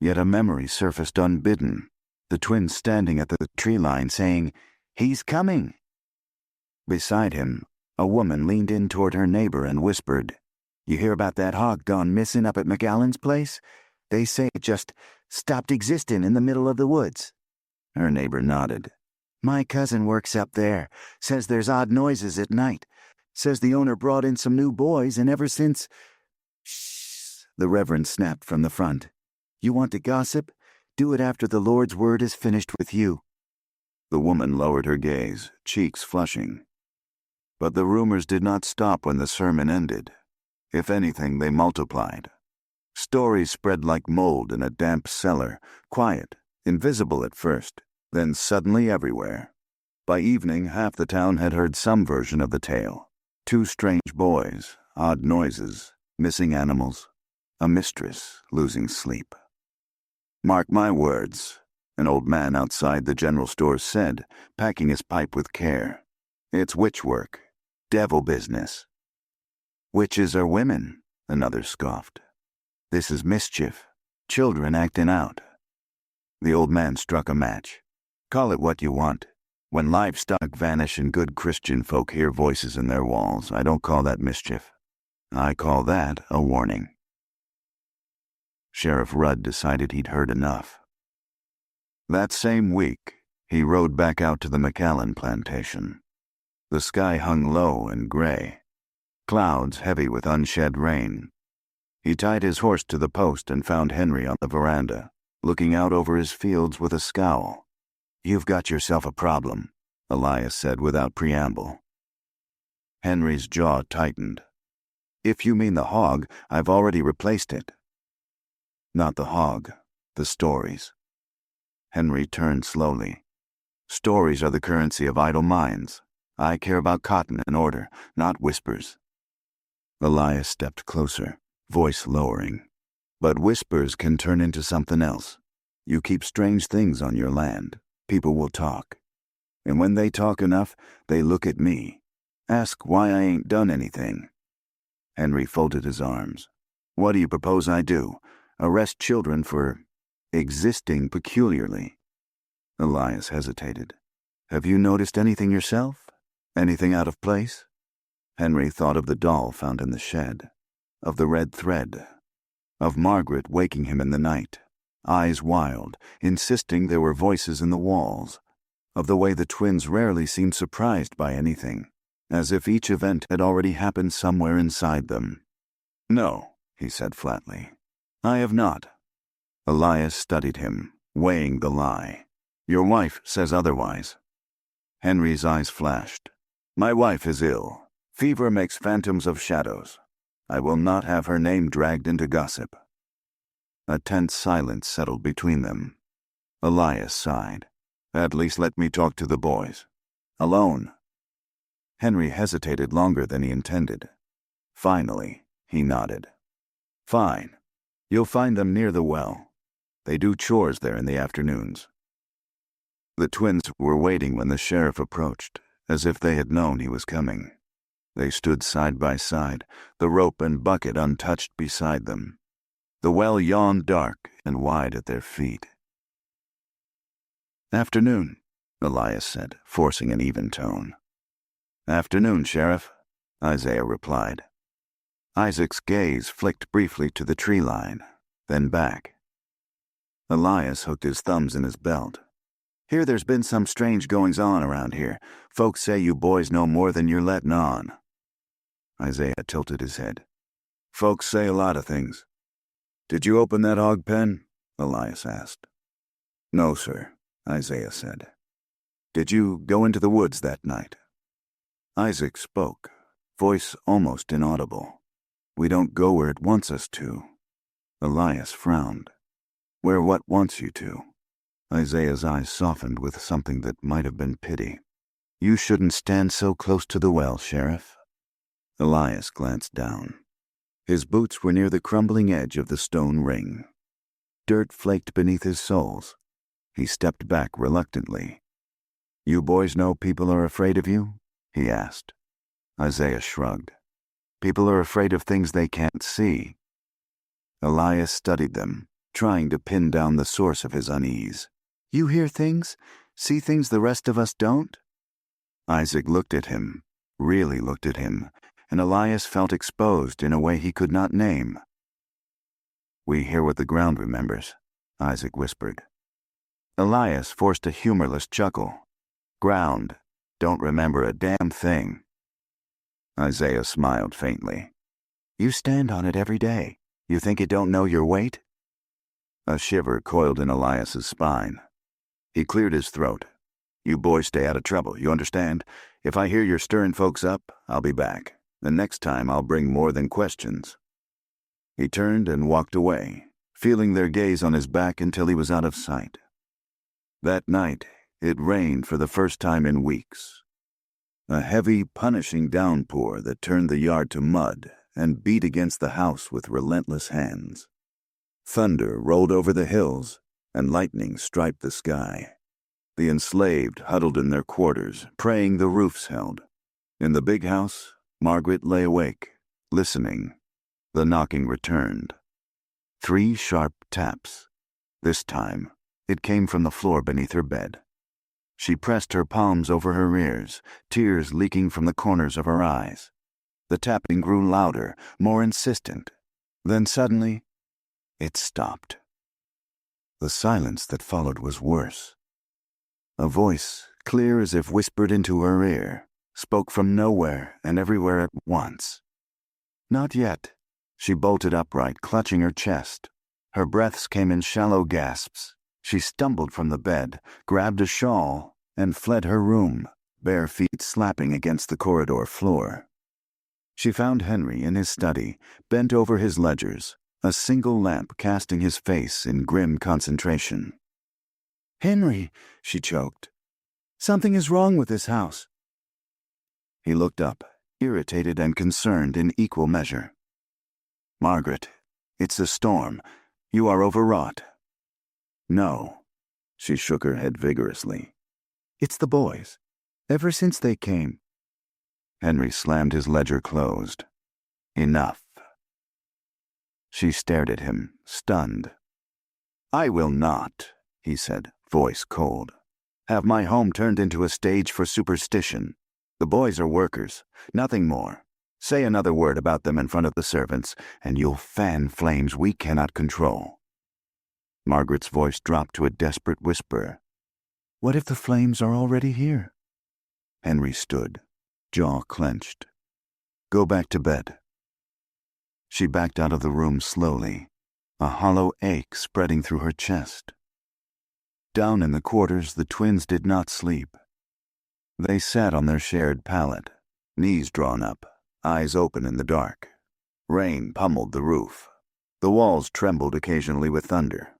yet a memory surfaced unbidden, the twins standing at the tree line saying, "He's coming." Beside him, a woman leaned in toward her neighbor and whispered, "You hear about that hog gone missing up at McAllen's place? They say it just Stopped existing in the middle of the woods. Her neighbor nodded. My cousin works up there. Says there's odd noises at night. Says the owner brought in some new boys, and ever since... Shh, the Reverend snapped from the front. You want to gossip? Do it after the Lord's word is finished with you. The woman lowered her gaze, cheeks flushing. But the rumors did not stop when the sermon ended. If anything, they multiplied. Stories spread like mold in a damp cellar, quiet, invisible at first, then suddenly everywhere. By evening, half the town had heard some version of the tale. 2 strange boys, odd noises, missing animals, a mistress losing sleep. Mark my words, an old man outside the general store said, packing his pipe with care. It's witch work, devil business. Witches are women, another scoffed. This is mischief, children acting out. The old man struck a match. Call it what you want. When livestock vanish and good Christian folk hear voices in their walls, I don't call that mischief. I call that a warning. Sheriff Rudd decided he'd heard enough. That same week, he rode back out to the McAllen plantation. The sky hung low and gray, clouds heavy with unshed rain. He tied his horse to the post and found Henry on the veranda, looking out over his fields with a scowl. You've got yourself a problem, Elias said without preamble. Henry's jaw tightened. If you mean the hog, I've already replaced it. Not the hog, the stories. Henry turned slowly. Stories are the currency of idle minds. I care about cotton and order, not whispers. Elias stepped closer, voice lowering. But whispers can turn into something else. You keep strange things on your land. People will talk. And when they talk enough, they look at me. Ask why I ain't done anything. Henry folded his arms. What do you propose I do? Arrest children for existing peculiarly? Elias hesitated. Have you noticed anything yourself? Anything out of place? Henry thought of the doll found in the shed, of the red thread, of Margaret waking him in the night, eyes wild, insisting there were voices in the walls, of the way the twins rarely seemed surprised by anything, as if each event had already happened somewhere inside them. No, he said flatly. I have not. Elias studied him, weighing the lie. Your wife says otherwise. Henry's eyes flashed. My wife is ill. Fever makes phantoms of shadows. I will not have her name dragged into gossip. A tense silence settled between them. Elias sighed. At least let me talk to the boys. Alone. Henry hesitated longer than he intended. Finally, he nodded. Fine. You'll find them near the well. They do chores there in the afternoons. The twins were waiting when the sheriff approached, as if they had known he was coming. They stood side by side, the rope and bucket untouched beside them. The well yawned dark and wide at their feet. Afternoon, Elias said, forcing an even tone. Afternoon, Sheriff, Isaiah replied. Isaac's gaze flicked briefly to the tree line, then back. Elias hooked his thumbs in his belt. Hear there's been some strange goings-on around here. Folks say you boys know more than you're letting on. Isaiah tilted his head. Folks say a lot of things. Did you open that hog pen? Elias asked. No, sir, Isaiah said. Did you go into the woods that night? Isaac spoke, voice almost inaudible. We don't go where it wants us to. Elias frowned. Where what wants you to? Isaiah's eyes softened with something that might have been pity. You shouldn't stand so close to the well, Sheriff. Elias glanced down. His boots were near the crumbling edge of the stone ring. Dirt flaked beneath his soles. He stepped back reluctantly. You boys know people are afraid of you? He asked. Isaiah shrugged. People are afraid of things they can't see. Elias studied them, trying to pin down the source of his unease. You hear things? See things the rest of us don't? Isaac looked at him, really looked at him, and Elias felt exposed in a way he could not name. We hear what the ground remembers, Isaac whispered. Elias forced a humorless chuckle. Ground. Don't remember a damn thing. Isaiah smiled faintly. You stand on it every day. You think it don't know your weight? A shiver coiled in Elias's spine. He cleared his throat. You boys stay out of trouble, you understand? If I hear you're stirring folks up, I'll be back. The next time I'll bring more than questions. He turned and walked away, feeling their gaze on his back until he was out of sight. That night, it rained for the first time in weeks. A heavy, punishing downpour that turned the yard to mud and beat against the house with relentless hands. Thunder rolled over the hills, and lightning striped the sky. The enslaved huddled in their quarters, praying the roofs held. In the big house, Margaret lay awake, listening. The knocking returned. 3 sharp taps. This time, it came from the floor beneath her bed. She pressed her palms over her ears, tears leaking from the corners of her eyes. The tapping grew louder, more insistent. Then suddenly, it stopped. The silence that followed was worse. A voice, clear as if whispered into her ear, spoke from nowhere and everywhere at once. Not yet. She bolted upright, clutching her chest. Her breaths came in shallow gasps. She stumbled from the bed, grabbed a shawl, and fled her room, bare feet slapping against the corridor floor. She found Henry in his study, bent over his ledgers, a single lamp casting his face in grim concentration. "Henry," she choked. "Something is wrong with this house." He looked up, irritated and concerned in equal measure. "Margaret, it's a storm. You are overwrought." "No." She shook her head vigorously. "It's the boys. Ever since they came." Henry slammed his ledger closed. "Enough." She stared at him, stunned. "I will not," he said, voice cold, "have my home turned into a stage for superstition. The boys are workers, nothing more. Say another word about them in front of the servants, and you'll fan flames we cannot control." Margaret's voice dropped to a desperate whisper. "What if the flames are already here?" Henry stood, jaw clenched. "Go back to bed." She backed out of the room slowly, a hollow ache spreading through her chest. Down in the quarters, the twins did not sleep. They sat on their shared pallet, knees drawn up, eyes open in the dark. Rain pummeled the roof. The walls trembled occasionally with thunder.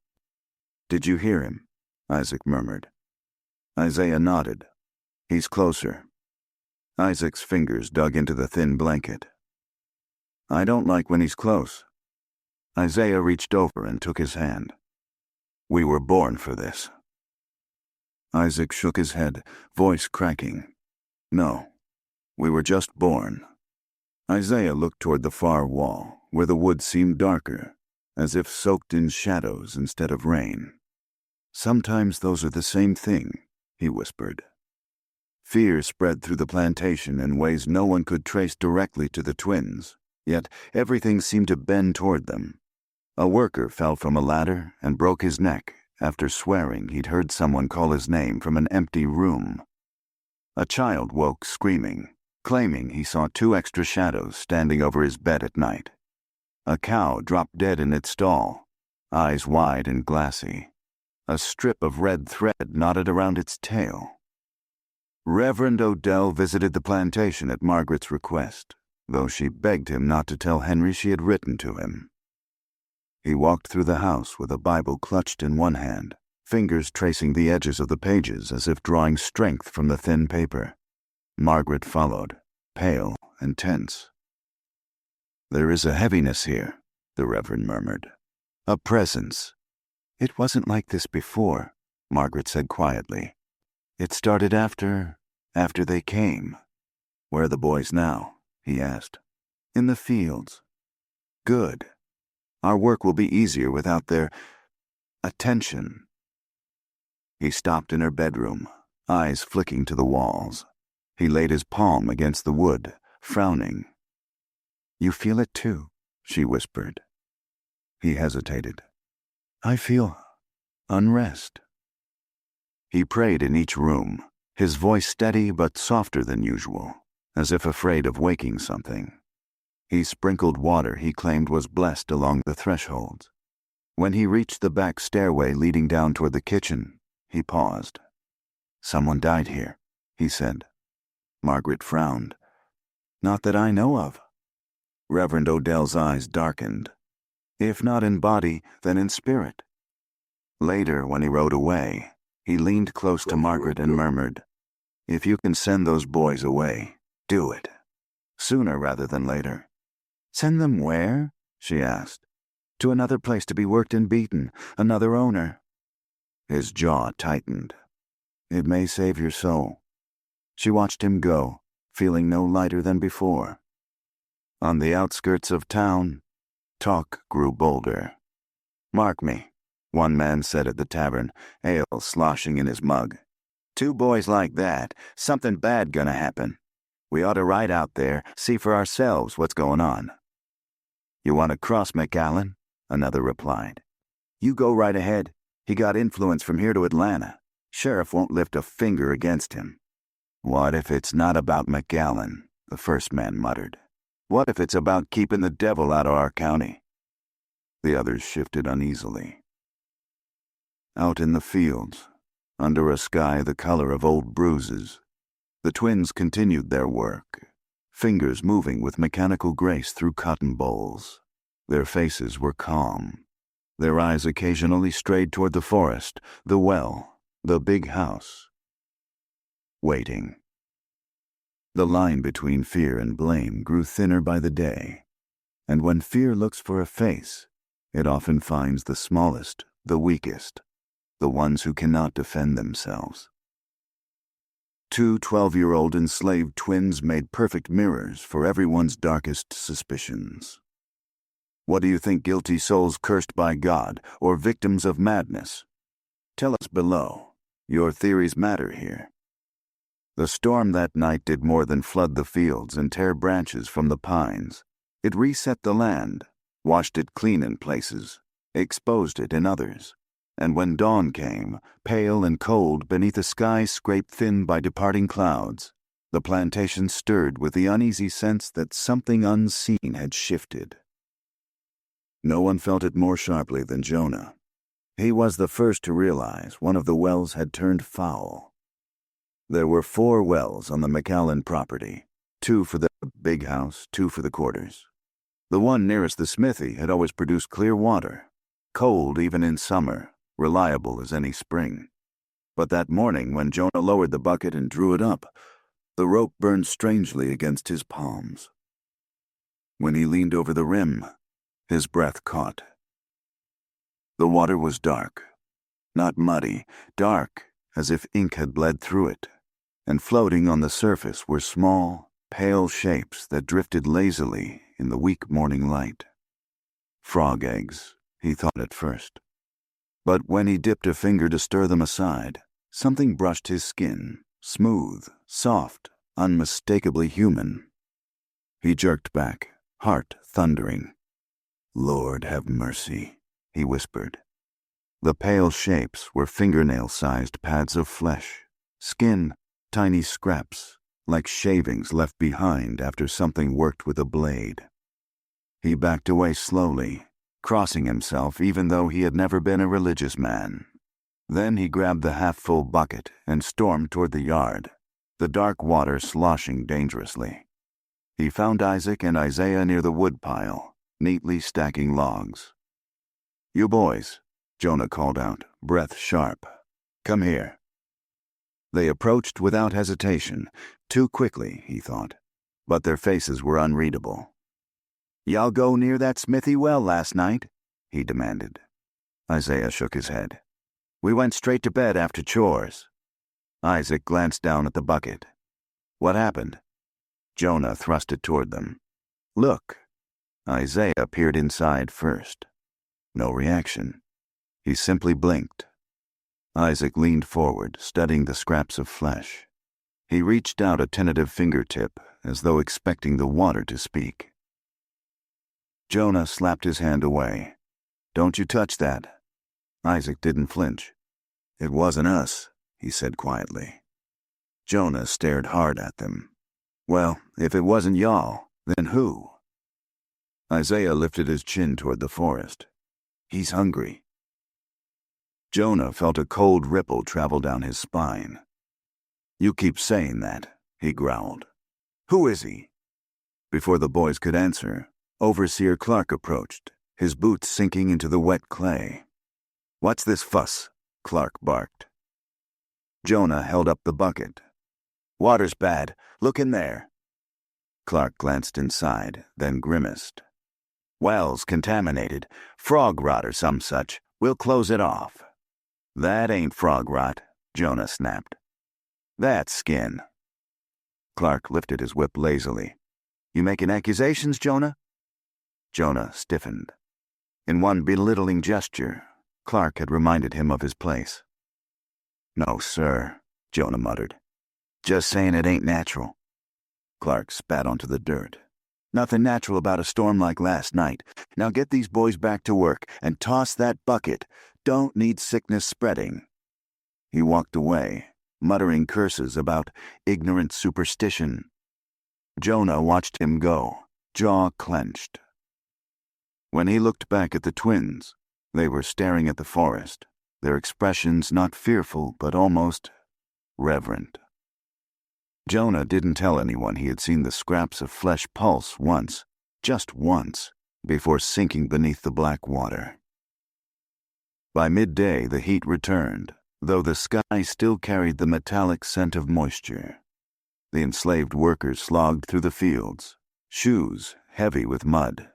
"Did you hear him?" Isaac murmured. Isaiah nodded. "He's closer." Isaac's fingers dug into the thin blanket. "I don't like when he's close." Isaiah reached over and took his hand. "We were born for this." Isaac shook his head, voice cracking. "No, we were just born." Isaiah looked toward the far wall, where the wood seemed darker, as if soaked in shadows instead of rain. "Sometimes those are the same thing," he whispered. Fear spread through the plantation in ways no one could trace directly to the twins, yet everything seemed to bend toward them. A worker fell from a ladder and broke his neck after swearing he'd heard someone call his name from an empty room. A child woke screaming, claiming he saw 2 extra shadows standing over his bed at night. A cow dropped dead in its stall, eyes wide and glassy. A strip of red thread knotted around its tail. Reverend Odell visited the plantation at Margaret's request, though she begged him not to tell Henry she had written to him. He walked through the house with a Bible clutched in one hand, fingers tracing the edges of the pages as if drawing strength from the thin paper. Margaret followed, pale and tense. "There is a heaviness here," the Reverend murmured. "A presence." "It wasn't like this before," Margaret said quietly. "It started after they came." "Where are the boys now?" he asked. "In the fields." "Good. Our work will be easier without their attention." He stopped in her bedroom, eyes flicking to the walls. He laid his palm against the wood, frowning. "You feel it too," she whispered. He hesitated. I feel unrest. He prayed in each room, his voice steady but softer than usual, as if afraid of waking something. He sprinkled water he claimed was blessed along the thresholds. When he reached the back stairway leading down toward the kitchen, he paused. "Someone died here," he said. Margaret frowned. "Not that I know of." Reverend Odell's eyes darkened. "If not in body, then in spirit." Later, when he rode away, he leaned close to Margaret and murmured, "If you can send those boys away, do it. Sooner rather than later." "Send them where?" she asked. "To another place to be worked and beaten, another owner." His jaw tightened. "It may save your soul." She watched him go, feeling no lighter than before. On the outskirts of town, talk grew bolder. "Mark me," one man said at the tavern, ale sloshing in his mug. "Two boys like that, something bad gonna happen. We ought to ride out there, see for ourselves what's going on." "You want to cross McAllen?" another replied. "You go right ahead. He got influence from here to Atlanta. Sheriff won't lift a finger against him." "What if it's not about McAllen?" the first man muttered. "What if it's about keeping the devil out of our county?" The others shifted uneasily. Out in the fields, under a sky the color of old bruises, the twins continued their work, fingers moving with mechanical grace through cotton bolls. Their faces were calm. Their eyes occasionally strayed toward the forest, the well, the big house. Waiting. The line between fear and blame grew thinner by the day, and when fear looks for a face, it often finds the smallest, the weakest, the ones who cannot defend themselves. Two 12-year-old enslaved twins made perfect mirrors for everyone's darkest suspicions. What do you think, guilty souls cursed by God or victims of madness? Tell us below. Your theories matter here. The storm that night did more than flood the fields and tear branches from the pines. It reset the land, washed it clean in places, exposed it in others. And when dawn came, pale and cold beneath a sky scraped thin by departing clouds, the plantation stirred with the uneasy sense that something unseen had shifted. No one felt it more sharply than Jonah. He was the first to realize one of the wells had turned foul. There were 4 wells on the McAllen property, 2 for the big house, 2 for the quarters. The one nearest the smithy had always produced clear water, cold even in summer, reliable as any spring. But that morning when Jonah lowered the bucket and drew it up, the rope burned strangely against his palms. When he leaned over the rim, his breath caught. The water was dark, not muddy, dark as if ink had bled through it, and floating on the surface were small, pale shapes that drifted lazily in the weak morning light. Frog eggs, he thought at first. But when he dipped a finger to stir them aside, something brushed his skin, smooth, soft, unmistakably human. He jerked back, heart thundering. "Lord have mercy," he whispered. The pale shapes were fingernail-sized pads of flesh, skin, tiny scraps, like shavings left behind after something worked with a blade. He backed away slowly, crossing himself even though he had never been a religious man. Then he grabbed the half-full bucket and stormed toward the yard, the dark water sloshing dangerously. He found Isaac and Isaiah near the woodpile, neatly stacking logs. "You boys," Jonah called out, breath sharp. "Come here." They approached without hesitation, too quickly, he thought, but their faces were unreadable. "Y'all go near that smithy well last night?" he demanded. Isaiah shook his head. "We went straight to bed after chores." Isaac glanced down at the bucket. "What happened?" Jonah thrust it toward them. "Look." Isaiah peered inside first. No reaction. He simply blinked. Isaac leaned forward, studying the scraps of flesh. He reached out a tentative fingertip, as though expecting the water to speak. Jonah slapped his hand away. "Don't you touch that." Isaac didn't flinch. "It wasn't us," he said quietly. Jonah stared hard at them. "Well, if it wasn't y'all, then who?" Isaiah lifted his chin toward the forest. "He's hungry." Jonah felt a cold ripple travel down his spine. "You keep saying that," he growled. "Who is he?" Before the boys could answer, Overseer Clark approached, his boots sinking into the wet clay. "What's this fuss?" Clark barked. Jonah held up the bucket. "Water's bad. Look in there." Clark glanced inside, then grimaced. "Well's contaminated. Frog rot or some such. We'll close it off." "That ain't frog rot," Jonah snapped. "That's skin." Clark lifted his whip lazily. "You making accusations, Jonah?" Jonah stiffened. In one belittling gesture, Clark had reminded him of his place. "No, sir," Jonah muttered. "Just saying it ain't natural." Clark spat onto the dirt. "Nothing natural about a storm like last night. Now get these boys back to work and toss that bucket. Don't need sickness spreading." He walked away, muttering curses about ignorant superstition. Jonah watched him go, jaw clenched. When he looked back at the twins, they were staring at the forest, their expressions not fearful but almost reverent. Jonah didn't tell anyone he had seen the scraps of flesh pulse once, just once, before sinking beneath the black water. By midday the heat returned, though the sky still carried the metallic scent of moisture. The enslaved workers slogged through the fields, shoes heavy with mud.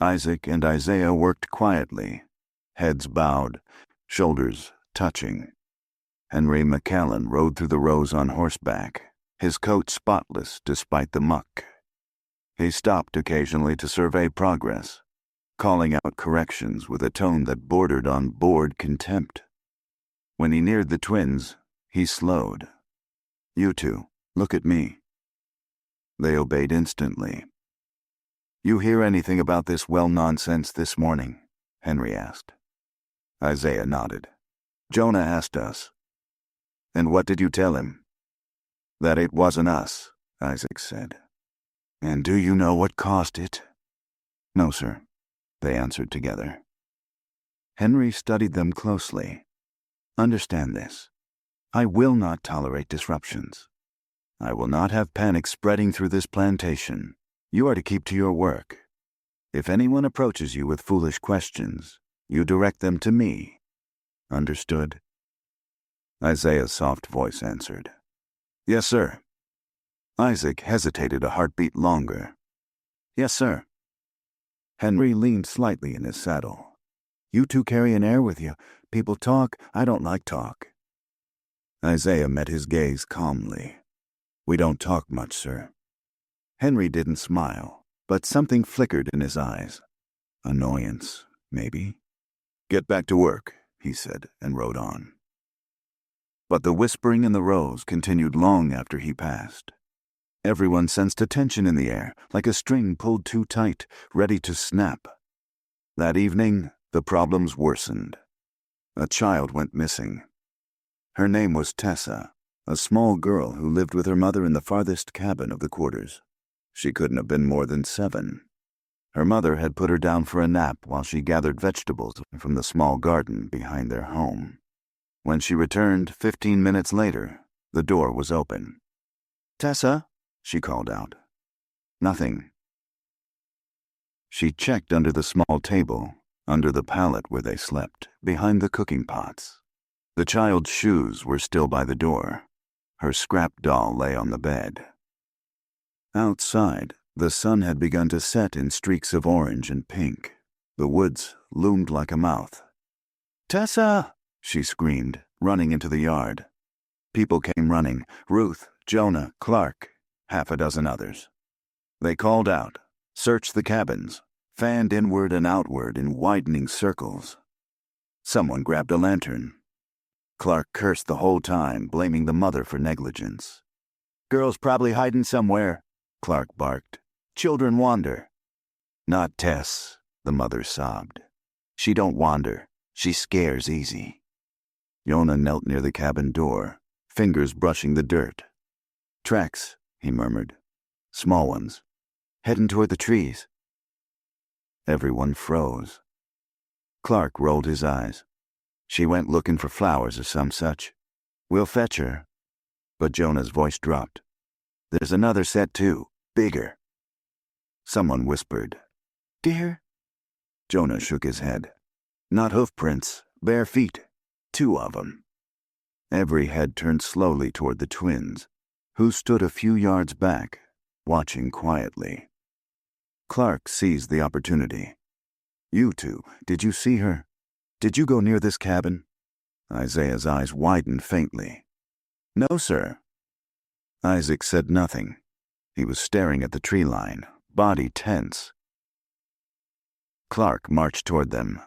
Isaac and Isaiah worked quietly, heads bowed, shoulders touching. Henry McCallan rode through the rows on horseback, his coat spotless despite the muck. He stopped occasionally to survey progress, calling out corrections with a tone that bordered on bored contempt. When he neared the twins, he slowed. "You two, look at me." They obeyed instantly. "You hear anything about this well nonsense this morning?" Henry asked. Isaiah nodded. "Jonah asked us." "And what did you tell him?" "That it wasn't us," Isaac said. "And do you know what caused it?" "No, sir," they answered together. Henry studied them closely. "Understand this. I will not tolerate disruptions. I will not have panic spreading through this plantation. You are to keep to your work. If anyone approaches you with foolish questions, you direct them to me. Understood?" Isaiah's soft voice answered. "Yes, sir." Isaac hesitated a heartbeat longer. "Yes, sir." Henry leaned slightly in his saddle. "You two carry an air with you. People talk. I don't like talk." Isaiah met his gaze calmly. "We don't talk much, sir." Henry didn't smile, but something flickered in his eyes. Annoyance, maybe. "Get back to work," he said, and rode on. But the whispering in the rows continued long after he passed. Everyone sensed a tension in the air, like a string pulled too tight, ready to snap. That evening, the problems worsened. A child went missing. Her name was Tessa, a small girl who lived with her mother in the farthest cabin of the quarters. She couldn't have been more than 7. Her mother had put her down for a nap while she gathered vegetables from the small garden behind their home. When she returned 15 minutes later, the door was open. "Tessa?" she called out. "Nothing." She checked under the small table, under the pallet where they slept, behind the cooking pots. The child's shoes were still by the door. Her scrap doll lay on the bed. Outside, the sun had begun to set in streaks of orange and pink. The woods loomed like a mouth. "Tessa!" she screamed, running into the yard. People came running: Ruth, Jonah, Clark, half a dozen others. They called out, searched the cabins, fanned inward and outward in widening circles. Someone grabbed a lantern. Clark cursed the whole time, blaming the mother for negligence. "Girl's probably hiding somewhere," Clark barked. "Children wander." "Not Tess," the mother sobbed. "She don't wander. She scares easy. Jonah knelt near the cabin door, fingers brushing the dirt. Tracks, he murmured. Small ones. Heading toward the trees. Everyone froze. Clark rolled his eyes. She went looking for flowers or some such. We'll fetch her. But Jonah's voice dropped. There's another set too, bigger. Someone whispered, Deer? Jonah shook his head. Not hoof prints, bare feet. 2 of them. Every head turned slowly toward the twins, who stood a few yards back, watching quietly. Clark seized the opportunity. You two, did you see her? Did you go near this cabin? Isaiah's eyes widened faintly. No, sir. Isaac said nothing. He was staring at the tree line, body tense. Clark marched toward them.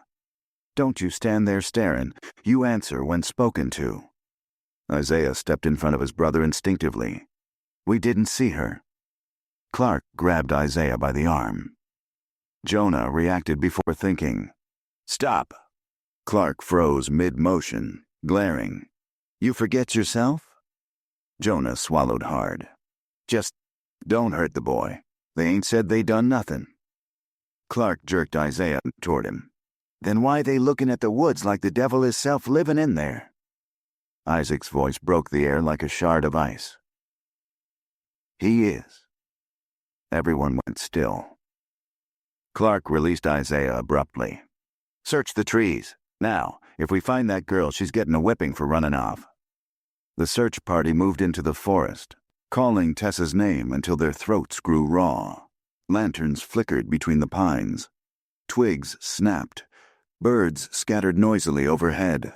Don't you stand there staring. You answer when spoken to. Isaiah stepped in front of his brother instinctively. We didn't see her. Clark grabbed Isaiah by the arm. Jonah reacted before thinking. Stop. Clark froze mid-motion, glaring. You forget yourself? Jonah swallowed hard. Just don't hurt the boy. They ain't said they done nothing. Clark jerked Isaiah toward him. Then why they looking at the woods like the devil is self-living in there? Isaac's voice broke the air like a shard of ice. He is. Everyone went still. Clark released Isaiah abruptly. Search the trees. Now, if we find that girl, she's getting a whipping for running off. The search party moved into the forest, calling Tessa's name until their throats grew raw. Lanterns flickered between the pines. Twigs snapped. Birds scattered noisily overhead.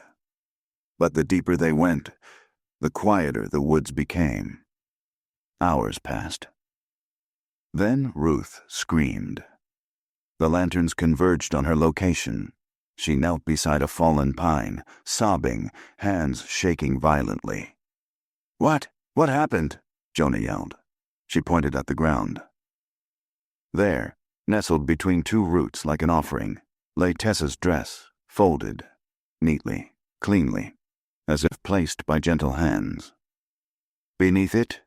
But the deeper they went, the quieter the woods became. Hours passed. Then Ruth screamed. The lanterns converged on her location. She knelt beside a fallen pine, sobbing, hands shaking violently. What? What happened? Jonah yelled. She pointed at the ground. There, nestled between 2 roots like an offering, lay Tessa's dress, folded, neatly, cleanly, as if placed by gentle hands. Beneath it,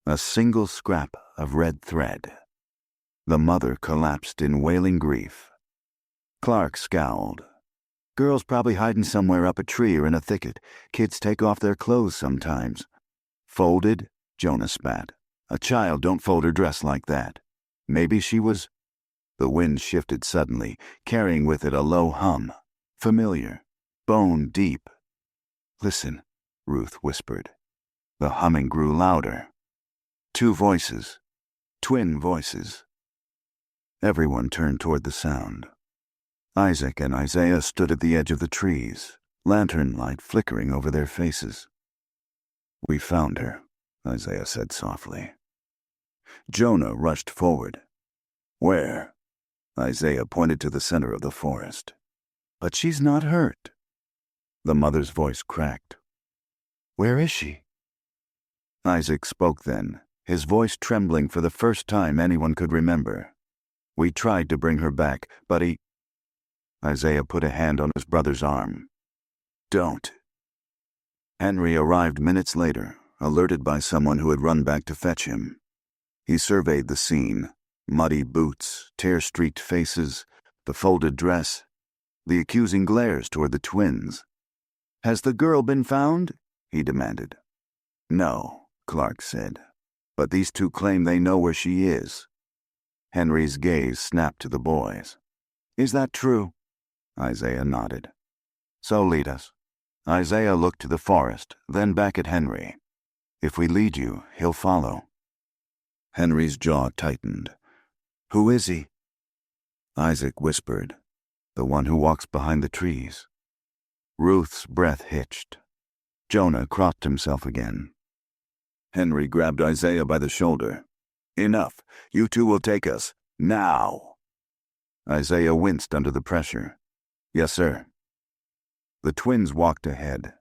a single scrap of red thread. The mother collapsed in wailing grief. Clark scowled. Girl's probably hiding somewhere up a tree or in a thicket. Kids take off their clothes sometimes. Folded? Jonah spat. A child don't fold her dress like that. Maybe she was... The wind shifted suddenly, carrying with it a low hum. Familiar. Bone deep. Listen, Ruth whispered. The humming grew louder. 2 voices. Twin voices. Everyone turned toward the sound. Isaac and Isaiah stood at the edge of the trees, lantern light flickering over their faces. We found her, Isaiah said softly. Jonah rushed forward. Where? Isaiah pointed to the center of the forest. But she's not hurt. The mother's voice cracked. Where is she? Isaac spoke then, his voice trembling for the first time anyone could remember. We tried to bring her back, but he... Isaiah put a hand on his brother's arm. Don't. Henry arrived minutes later, alerted by someone who had run back to fetch him. He surveyed the scene. Muddy boots, tear-streaked faces, the folded dress, the accusing glares toward the twins. Has the girl been found? He demanded. No, Clark said. But these 2 claim they know where she is. Henry's gaze snapped to the boys. Is that true? Isaiah nodded. So lead us. Isaiah looked to the forest, then back at Henry. If we lead you, he'll follow. Henry's jaw tightened. Who is he? Isaac whispered. The one who walks behind the trees. Ruth's breath hitched. Jonah crossed himself again. Henry grabbed Isaiah by the shoulder. Enough. You 2 will take us. Now. Isaiah winced under the pressure. Yes, sir. The twins walked ahead,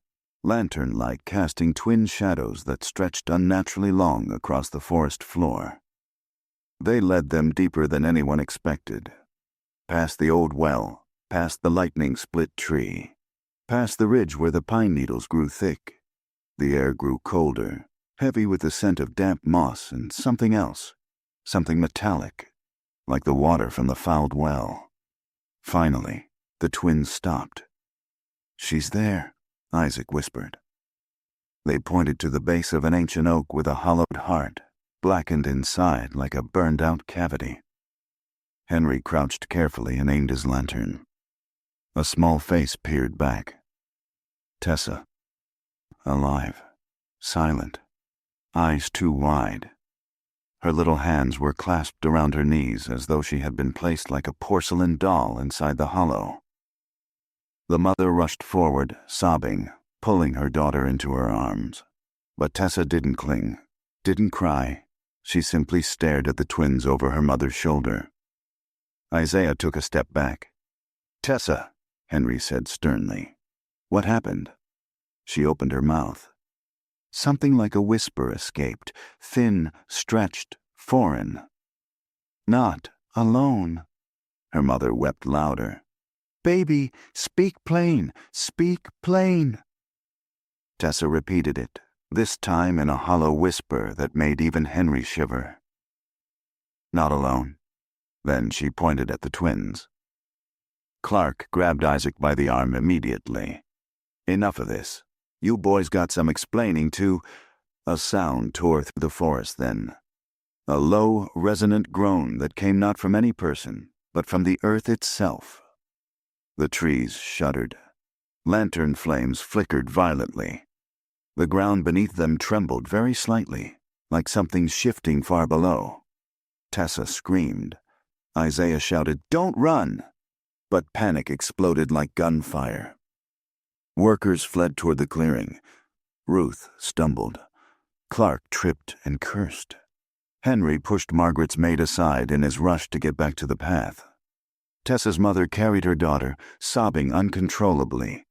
lantern light casting twin shadows that stretched unnaturally long across the forest floor. They led them deeper than anyone expected, past the old well, past the lightning-split tree, past the ridge where the pine needles grew thick. The air grew colder, heavy with the scent of damp moss and something else, something metallic, like the water from the fouled well. Finally, the twins stopped. "She's there," Isaac whispered. They pointed to the base of an ancient oak with a hollowed heart, blackened inside like a burned-out cavity. Henry crouched carefully and aimed his lantern. A small face peered back. Tessa. Alive. Silent. Eyes too wide. Her little hands were clasped around her knees as though she had been placed like a porcelain doll inside the hollow. The mother rushed forward, sobbing, pulling her daughter into her arms. But Tessa didn't cling, didn't cry. She simply stared at the twins over her mother's shoulder. Isaiah took a step back. "Tessa," Henry said sternly. "What happened?" She opened her mouth. Something like a whisper escaped, thin, stretched, foreign. "Not alone." Her mother wept louder. "Baby, speak plain, speak plain." Tessa repeated it, this time in a hollow whisper that made even Henry shiver. "Not alone." Then she pointed at the twins. Clark grabbed Isaac by the arm immediately. "Enough of this. You boys got some explaining to—" A sound tore through the forest then. A low, resonant groan that came not from any person, but from the earth itself. The trees shuddered. Lantern flames flickered violently. The ground beneath them trembled very slightly, like something shifting far below. Tessa screamed. Isaiah shouted, "Don't run!" But panic exploded like gunfire. Workers fled toward the clearing. Ruth stumbled. Clark tripped and cursed. Henry pushed Margaret's maid aside in his rush to get back to the path. Tessa's mother carried her daughter, sobbing uncontrollably.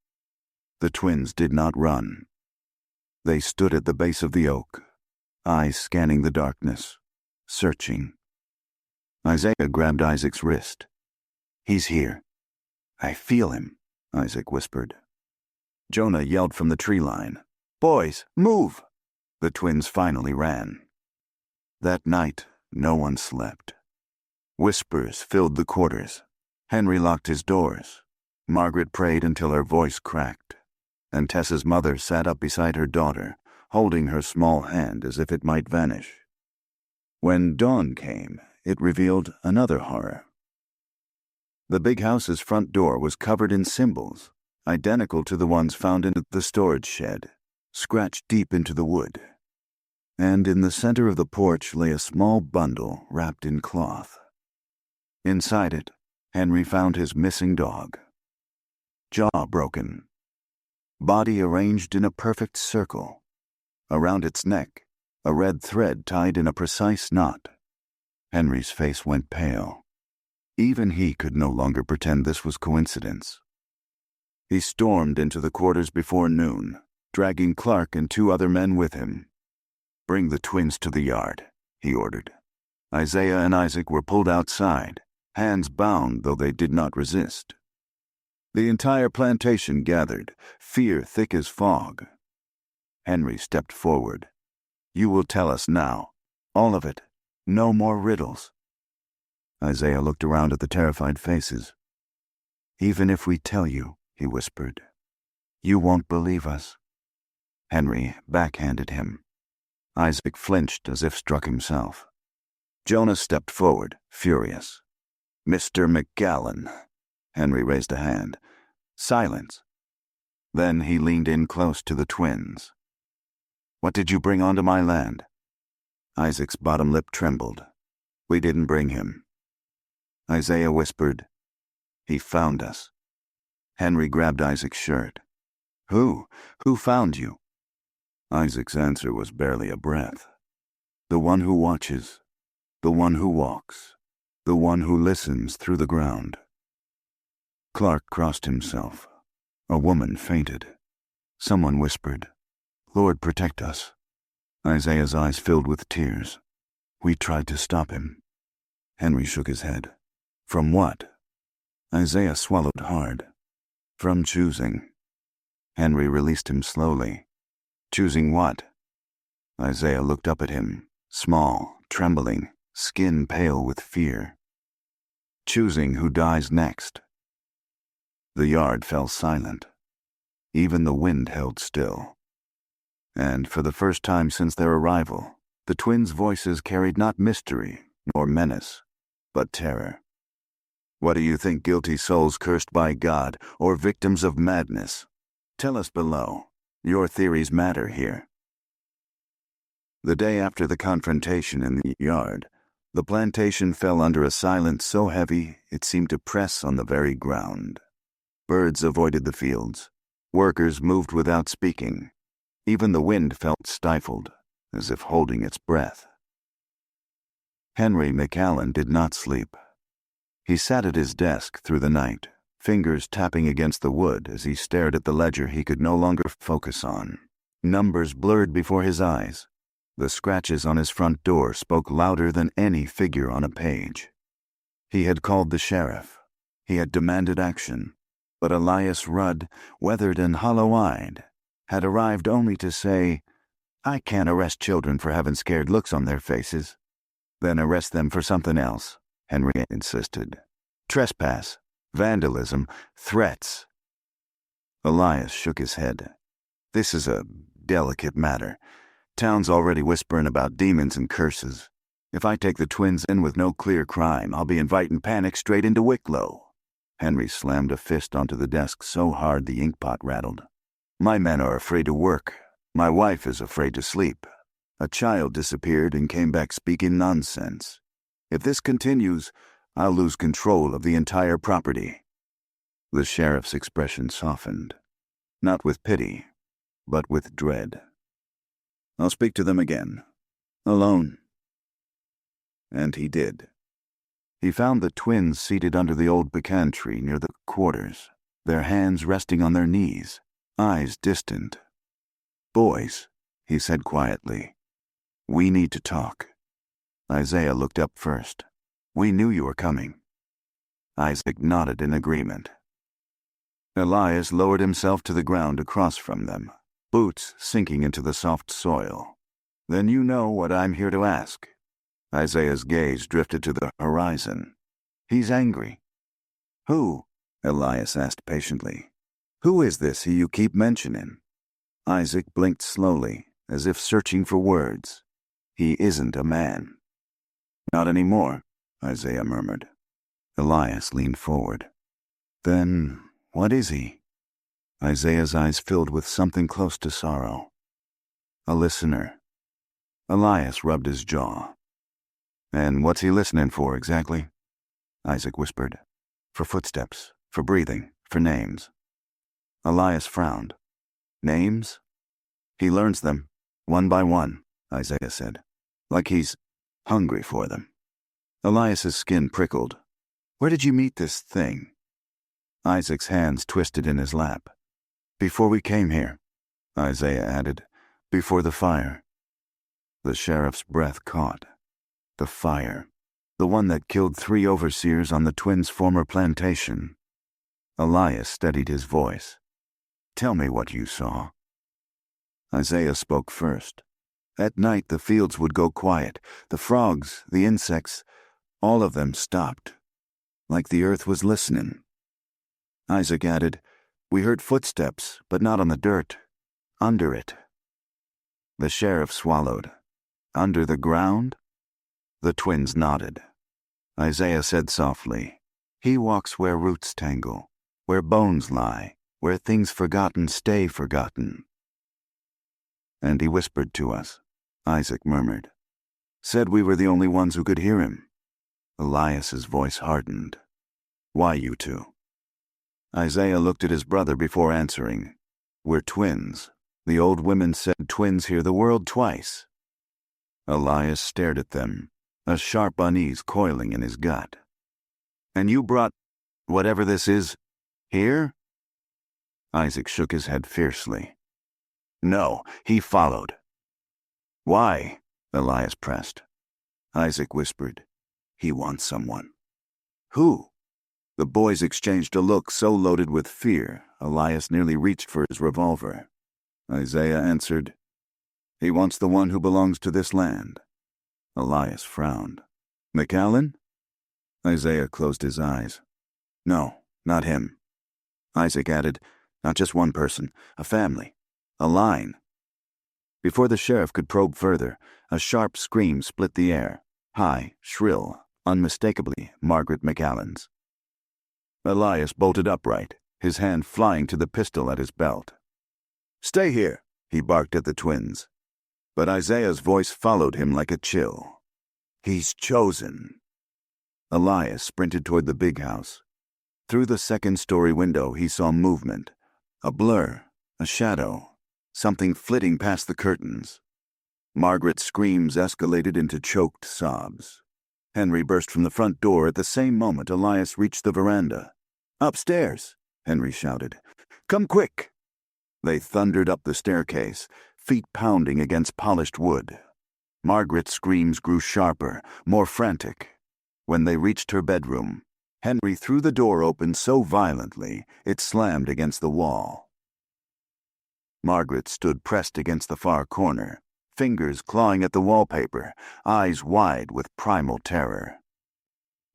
The twins did not run. They stood at the base of the oak, eyes scanning the darkness, searching. Isaiah grabbed Isaac's wrist. "He's here." "I feel him," Isaac whispered. Jonah yelled from the tree line. "Boys, move!" The twins finally ran. That night, no one slept. Whispers filled the quarters. Henry locked his doors. Margaret prayed until her voice cracked, and Tessa's mother sat up beside her daughter, holding her small hand as if it might vanish. When dawn came, it revealed another horror. The big house's front door was covered in symbols, identical to the ones found in the storage shed, scratched deep into the wood. And in the center of the porch lay a small bundle wrapped in cloth. Inside it, Henry found his missing dog. Jaw broken. Body arranged in a perfect circle. Around its neck, a red thread tied in a precise knot. Henry's face went pale. Even he could no longer pretend this was coincidence. He stormed into the quarters before noon, dragging Clark and 2 other men with him. "Bring the twins to the yard," he ordered. Isaiah and Isaac were pulled outside, hands bound though they did not resist. The entire plantation gathered, fear thick as fog. Henry stepped forward. "You will tell us now. All of it. No more riddles." Isaiah looked around at the terrified faces. "Even if we tell you," he whispered, "you won't believe us." Henry backhanded him. Isaac flinched as if struck himself. Jonah stepped forward, furious. "Mr. McGallan." Henry raised a hand. "Silence." Then he leaned in close to the twins. "What did you bring onto my land?" Isaac's bottom lip trembled. "We didn't bring him." Isaiah whispered, "He found us." Henry grabbed Isaac's shirt. Who? Who found you?" Isaac's answer was barely a breath. "The one who watches, the one who walks, the one who listens through the ground." Clark crossed himself. A woman fainted. Someone whispered, "Lord, protect us." Isaiah's eyes filled with tears. "We tried to stop him." Henry shook his head. "From what?" Isaiah swallowed hard. From choosing. Henry released him slowly. Choosing what? Isaiah looked up at him, small, trembling, skin pale with fear. Choosing who dies next. The yard fell silent. Even the wind held still. And for the first time since their arrival, the twins' voices carried not mystery nor menace, but terror. What do you think, guilty souls cursed by God, or victims of madness? Tell us below. Your theories matter here. The day after the confrontation in the yard, the plantation fell under a silence so heavy it seemed to press on the very ground. Birds avoided the fields. Workers moved without speaking. Even the wind felt stifled, as if holding its breath. Henry McAllen did not sleep. He sat at his desk through the night, fingers tapping against the wood as he stared at the ledger he could no longer focus on. Numbers blurred before his eyes. The scratches on his front door spoke louder than any figure on a page. He had called the sheriff. He had demanded action. But Elias Rudd, weathered and hollow-eyed, had arrived only to say, "I can't arrest children for having scared looks on their faces." "Then arrest them for something else," Henry insisted. "Trespass, vandalism, threats." Elias shook his head. "This is a delicate matter. Town's already whispering about demons and curses. If I take the twins in with no clear crime, I'll be inviting panic straight into Wicklow." Henry slammed a fist onto the desk so hard the inkpot rattled. "My men are afraid to work. My wife is afraid to sleep. A child disappeared and came back speaking nonsense. If this continues, I'll lose control of the entire property." The sheriff's expression softened, not with pity, but with dread. "I'll speak to them again. Alone." And he did. He found the twins seated under the old pecan tree near the quarters, their hands resting on their knees, eyes distant. "Boys," he said quietly, "we need to talk." Isaiah looked up first. "We knew you were coming." Isaac nodded in agreement. Elias lowered himself to the ground across from them, boots sinking into the soft soil. "Then you know what I'm here to ask." Isaiah's gaze drifted to the horizon. "He's angry." "Who?" Elias asked patiently. "Who is this you keep mentioning?" Isaac blinked slowly, as if searching for words. "He isn't a man." "Not anymore," Isaiah murmured. Elias leaned forward. "Then what is he?" Isaiah's eyes filled with something close to sorrow. "A listener." Elias rubbed his jaw. "And what's he listening for, exactly?" Isaac whispered. "For footsteps, for breathing, for names." Elias frowned. "Names?" "He learns them, one by one," Isaiah said, "like he's hungry for them." Elias's skin prickled. "Where did you meet this thing?" Isaac's hands twisted in his lap. "Before we came here," Isaiah added, "before the fire." The sheriff's breath caught. The fire. The one that killed 3 overseers on the twins' former plantation. Elias steadied his voice. "Tell me what you saw." Isaiah spoke first. At night the fields would go quiet. The frogs, the insects, all of them stopped. Like the earth was listening. Isaac added, "We heard footsteps, but not on the dirt. Under it." The sheriff swallowed. "Under the ground?" The twins nodded. Isaiah said softly, "He walks where roots tangle, where bones lie, where things forgotten stay forgotten." "And he whispered to us," Isaac murmured. "Said we were the only ones who could hear him." Elias's voice hardened. "Why you two?" Isaiah looked at his brother before answering. "We're twins. The old women said twins hear the world twice." Elias stared at them, a sharp unease coiling in his gut. "And you brought whatever this is here?" Isaac shook his head fiercely. "No, he followed." "Why?" Elias pressed. Isaac whispered, "He wants someone." "Who?" The boys exchanged a look so loaded with fear, Elias nearly reached for his revolver. Isaiah answered, "He wants the one who belongs to this land." Elias frowned. "McAllen?" Isaiah closed his eyes. "No, not him." Isaac added, "Not just one person, a family, a line." Before the sheriff could probe further, a sharp scream split the air, high, shrill, unmistakably Margaret McAllen's. Elias bolted upright, his hand flying to the pistol at his belt. "Stay here," he barked at the twins. But Isaiah's voice followed him like a chill. "He's chosen." Elias sprinted toward the big house. Through the second-story window he saw movement, a blur, a shadow, something flitting past the curtains. Margaret's screams escalated into choked sobs. Henry burst from the front door at the same moment Elias reached the veranda. "Upstairs!" Henry shouted. "Come quick!" They thundered up the staircase, feet pounding against polished wood. Margaret's screams grew sharper, more frantic. When they reached her bedroom, Henry threw the door open so violently it slammed against the wall. Margaret stood pressed against the far corner, fingers clawing at the wallpaper, eyes wide with primal terror.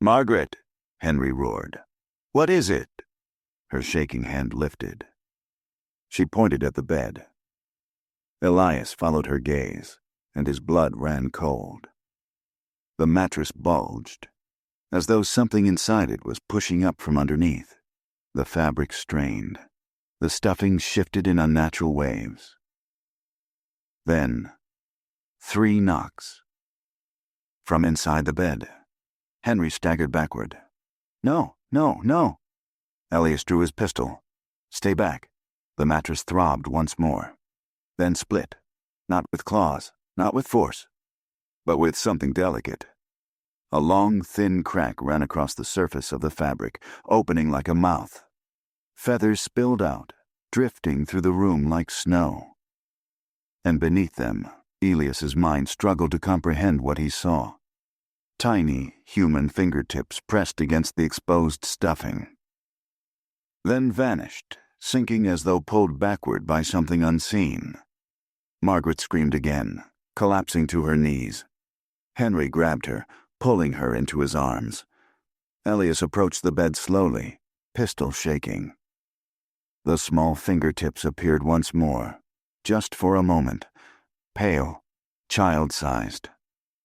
"Margaret!" Henry roared. "What is it?" Her shaking hand lifted. She pointed at the bed. Elias followed her gaze, and his blood ran cold. The mattress bulged, as though something inside it was pushing up from underneath. The fabric strained. The stuffing shifted in unnatural waves. Then, 3 knocks. From inside the bed, Henry staggered backward. "No, no, no!" Elias drew his pistol. "Stay back." The mattress throbbed once more, then split, not with claws, not with force, but with something delicate. A long, thin crack ran across the surface of the fabric, opening like a mouth. Feathers spilled out, drifting through the room like snow. And beneath them, Elias's mind struggled to comprehend what he saw. Tiny, human fingertips pressed against the exposed stuffing. Then vanished, sinking as though pulled backward by something unseen. Margaret screamed again, collapsing to her knees. Henry grabbed her, pulling her into his arms. Elias approached the bed slowly, pistol shaking. The small fingertips appeared once more, just for a moment, pale, child-sized,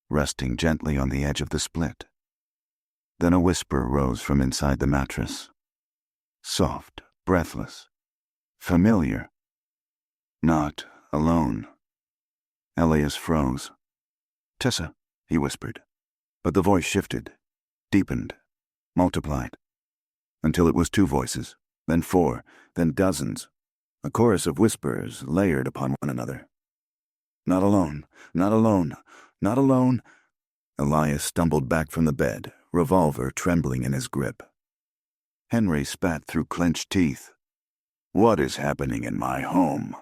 resting gently on the edge of the split. Then a whisper rose from inside the mattress. Soft, breathless, familiar. "Not alone." Elias froze. "Tessa," he whispered. But the voice shifted, deepened, multiplied, until it was 2 voices, then 4, then dozens, a chorus of whispers layered upon one another. "Not alone, not alone, not alone." Elias stumbled back from the bed, revolver trembling in his grip. Henry spat through clenched teeth. "What is happening in my home?"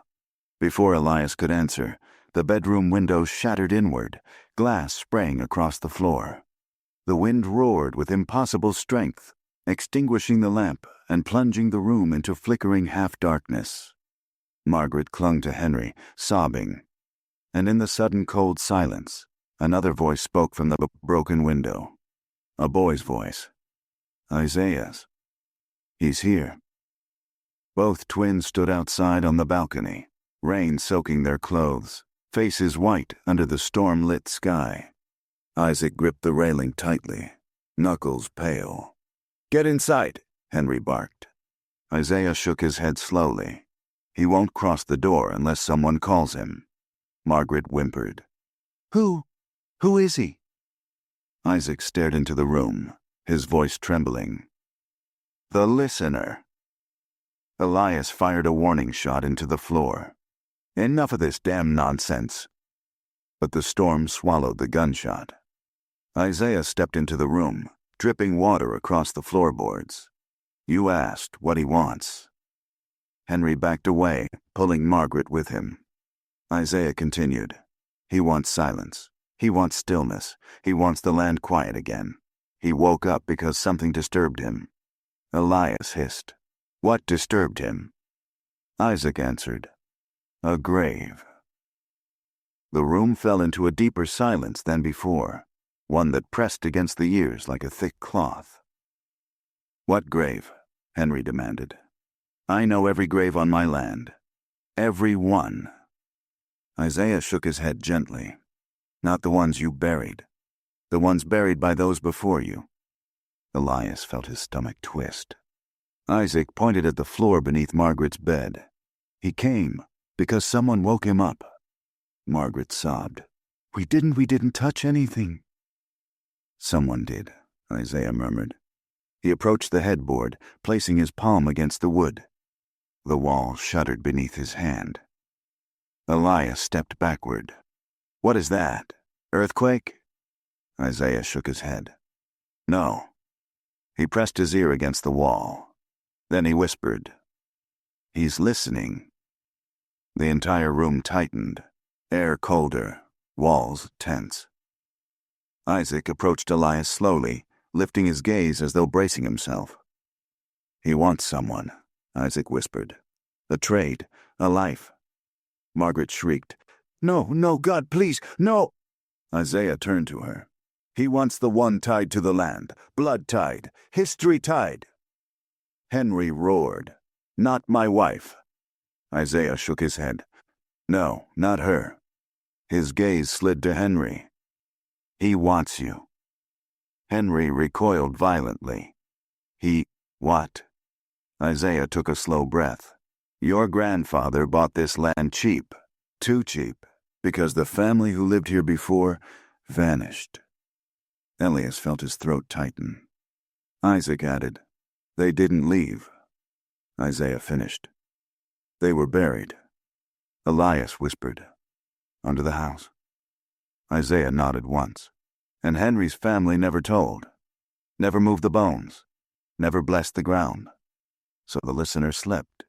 Before Elias could answer, the bedroom window shattered inward, glass spraying across the floor. The wind roared with impossible strength, extinguishing the lamp and plunging the room into flickering half-darkness. Margaret clung to Henry, sobbing, and in the sudden cold silence, another voice spoke from the broken window. A boy's voice. Isaiah's. "He's here." Both twins stood outside on the balcony, rain soaking their clothes, faces white under the storm-lit sky. Isaac gripped the railing tightly, knuckles pale. "Get inside," Henry barked. Isaiah shook his head slowly. "He won't cross the door unless someone calls him." Margaret whimpered. Who is he?" Isaac stared into the room, his voice trembling. "The listener." Elias fired a warning shot into the floor. "Enough of this damn nonsense." But the storm swallowed the gunshot. Isaiah stepped into the room, dripping water across the floorboards. "You asked what he wants." Henry backed away, pulling Margaret with him. Isaiah continued. "He wants silence. He wants stillness. He wants the land quiet again. He woke up because something disturbed him. Elias hissed. What disturbed him? Isaac answered. A grave. The room fell into a deeper silence than before, one that pressed against the ears like a thick cloth. What grave? Henry demanded. I know every grave on my land. Every one. Isaiah shook his head gently. Not the ones you buried. The ones buried by those before you. Elias felt his stomach twist. Isaac pointed at the floor beneath Margaret's bed. He came because someone woke him up. Margaret sobbed. We didn't touch anything. Someone did, Isaiah murmured. He approached the headboard, placing his palm against the wood. The wall shuddered beneath his hand. Elias stepped backward. What is that? Earthquake? Isaiah shook his head. No. He pressed his ear against the wall. Then he whispered. He's listening. The entire room tightened, air colder, walls tense. Isaac approached Elias slowly, lifting his gaze as though bracing himself. He wants someone, Isaac whispered. A trade, a life. Margaret shrieked. No, God, please, no! Isaiah turned to her. He wants the one tied to the land, blood tied, history tied. Henry roared. Not my wife. Isaiah shook his head. No, not her. His gaze slid to Henry. He wants you. Henry recoiled violently. What? Isaiah took a slow breath. Your grandfather bought this land cheap. Too cheap. Because the family who lived here before vanished. Elias felt his throat tighten. Isaac added, They didn't leave. Isaiah finished. They were buried. Elias whispered, Under the house. Isaiah nodded once. And Henry's family never told. Never moved the bones. Never blessed the ground. So the listener slept.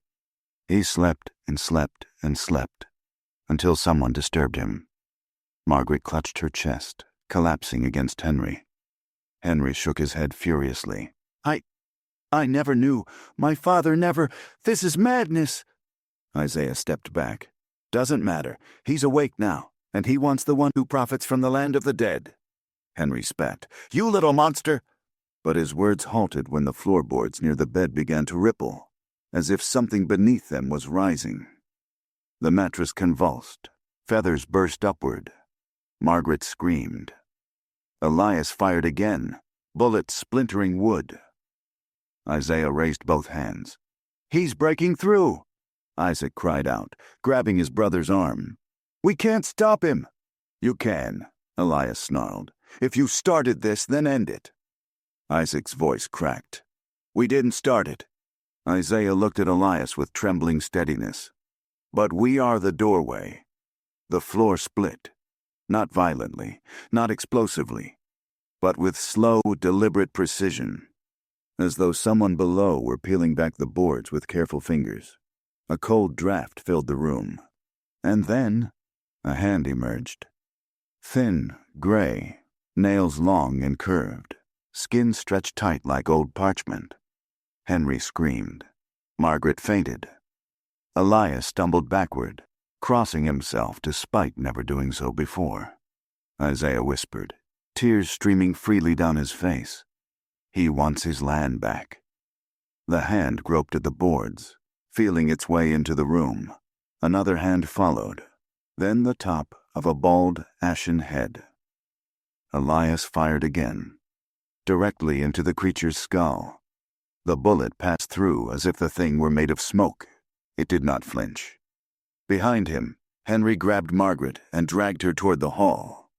He slept and slept and slept, until someone disturbed him. Margaret clutched her chest, collapsing against Henry. Henry shook his head furiously. I never knew. My father never. This is madness. Isaiah stepped back. Doesn't matter. He's awake now, and he wants the one who profits from the land of the dead. Henry spat. You little monster! But his words halted when the floorboards near the bed began to ripple, as if something beneath them was rising. The mattress convulsed. Feathers burst upward. Margaret screamed. Elias fired again, bullets splintering wood. Isaiah raised both hands. He's breaking through! Isaac cried out, grabbing his brother's arm. We can't stop him! You can, Elias snarled. If you started this, then end it. Isaac's voice cracked. We didn't start it. Isaiah looked at Elias with trembling steadiness. But we are the doorway. The floor split. Not violently, not explosively, but with slow, deliberate precision, as though someone below were peeling back the boards with careful fingers. A cold draft filled the room. And then a hand emerged. Thin, gray, nails long and curved, skin stretched tight like old parchment. Henry screamed. Margaret fainted. Elias stumbled backward, crossing himself despite never doing so before. Isaiah whispered, tears streaming freely down his face. He wants his land back. The hand groped at the boards, feeling its way into the room. Another hand followed, then the top of a bald, ashen head. Elias fired again, directly into the creature's skull. The bullet passed through as if the thing were made of smoke. It did not flinch. Behind him, Henry grabbed Margaret and dragged her toward the hall.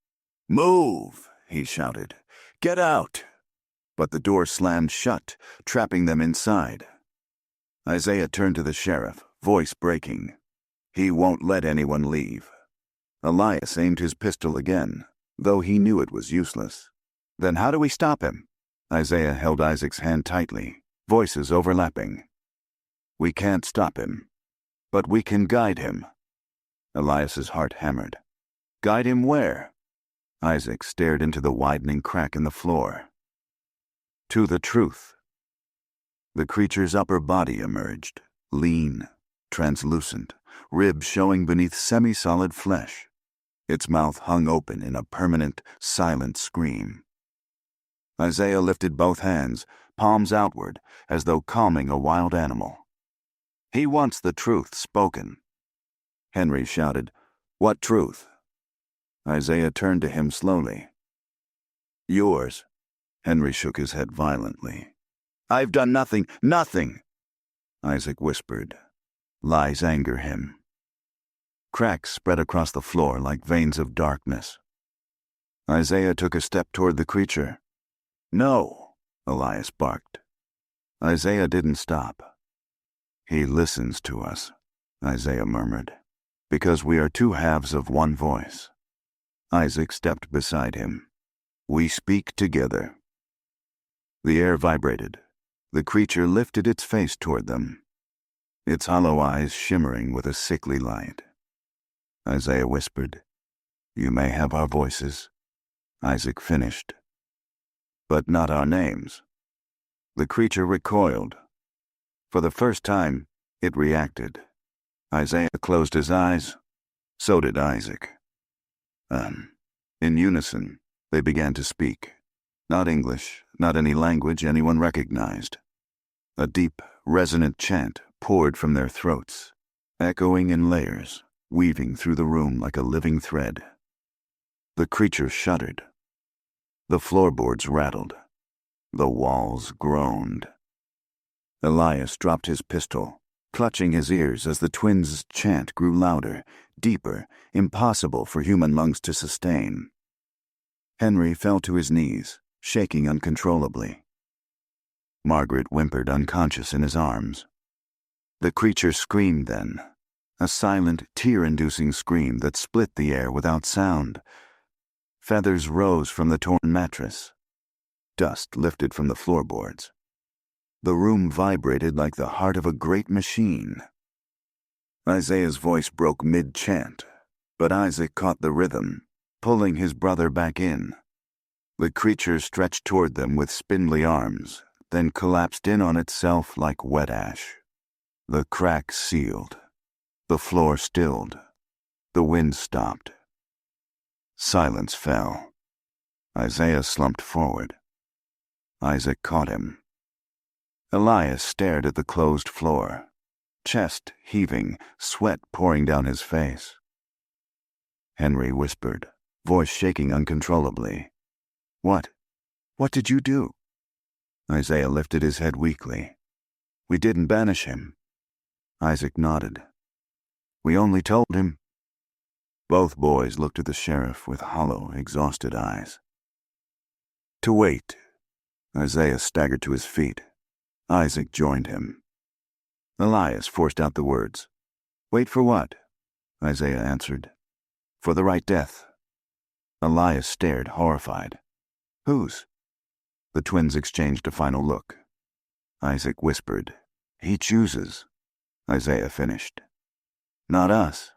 Move, he shouted. Get out! But the door slammed shut, trapping them inside. Isaiah turned to the sheriff, voice breaking. He won't let anyone leave. Elias aimed his pistol again, though he knew it was useless. Then how do we stop him? Isaiah held Isaac's hand tightly, voices overlapping. We can't stop him, but we can guide him. Elias's heart hammered. Guide him where? Isaac stared into the widening crack in the floor. To the truth. The creature's upper body emerged, lean, translucent, ribs showing beneath semi-solid flesh. Its mouth hung open in a permanent, silent scream. Isaiah lifted both hands, palms outward, as though calming a wild animal. "He wants the truth spoken." Henry shouted, "What truth?" Isaiah turned to him slowly. "Yours." Henry shook his head violently. "I've done nothing, nothing," Isaac whispered. Lies anger him. Cracks spread across the floor like veins of darkness. Isaiah took a step toward the creature. "No," Elias barked. Isaiah didn't stop. "He listens to us," Isaiah murmured, "because we are two halves of one voice." Isaac stepped beside him. "We speak together." The air vibrated. The creature lifted its face toward them, its hollow eyes shimmering with a sickly light. Isaiah whispered, "You may have our voices," Isaac finished, "but not our names." The creature recoiled. For the first time, it reacted. Isaiah closed his eyes. So did Isaac. In unison, they began to speak. Not English, not any language anyone recognized. A deep, resonant chant poured from their throats, echoing in layers, weaving through the room like a living thread. The creature shuddered. The floorboards rattled. The walls groaned. Elias dropped his pistol, clutching his ears as the twins' chant grew louder, deeper, impossible for human lungs to sustain. Henry fell to his knees, shaking uncontrollably. Margaret whimpered unconscious in his arms. The creature screamed then, a silent, tear-inducing scream that split the air without sound. Feathers rose from the torn mattress. Dust lifted from the floorboards. The room vibrated like the heart of a great machine. Isaiah's voice broke mid-chant, but Isaac caught the rhythm, pulling his brother back in. The creature stretched toward them with spindly arms, then collapsed in on itself like wet ash. The cracks sealed. The floor stilled. The wind stopped. Silence fell. Isaiah slumped forward. Isaac caught him. Elias stared at the closed floor, chest heaving, sweat pouring down his face. Henry whispered, voice shaking uncontrollably, "What did you do?" Isaiah lifted his head weakly. "We didn't banish him." Isaac nodded. "We only told him." Both boys looked at the sheriff with hollow, exhausted eyes. "To wait." Isaiah staggered to his feet. Isaac joined him. Elias forced out the words. "Wait for what?" Isaiah answered. "For the right death." Elias stared, horrified. "Whose?" The twins exchanged a final look. Isaac whispered, "He chooses." Isaiah finished. "Not us."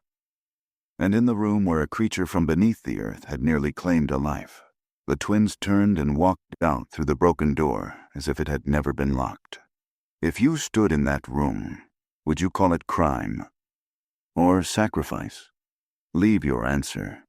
And in the room where a creature from beneath the earth had nearly claimed a life, the twins turned and walked out through the broken door as if it had never been locked. If you stood in that room, would you call it crime? Or sacrifice? Leave your answer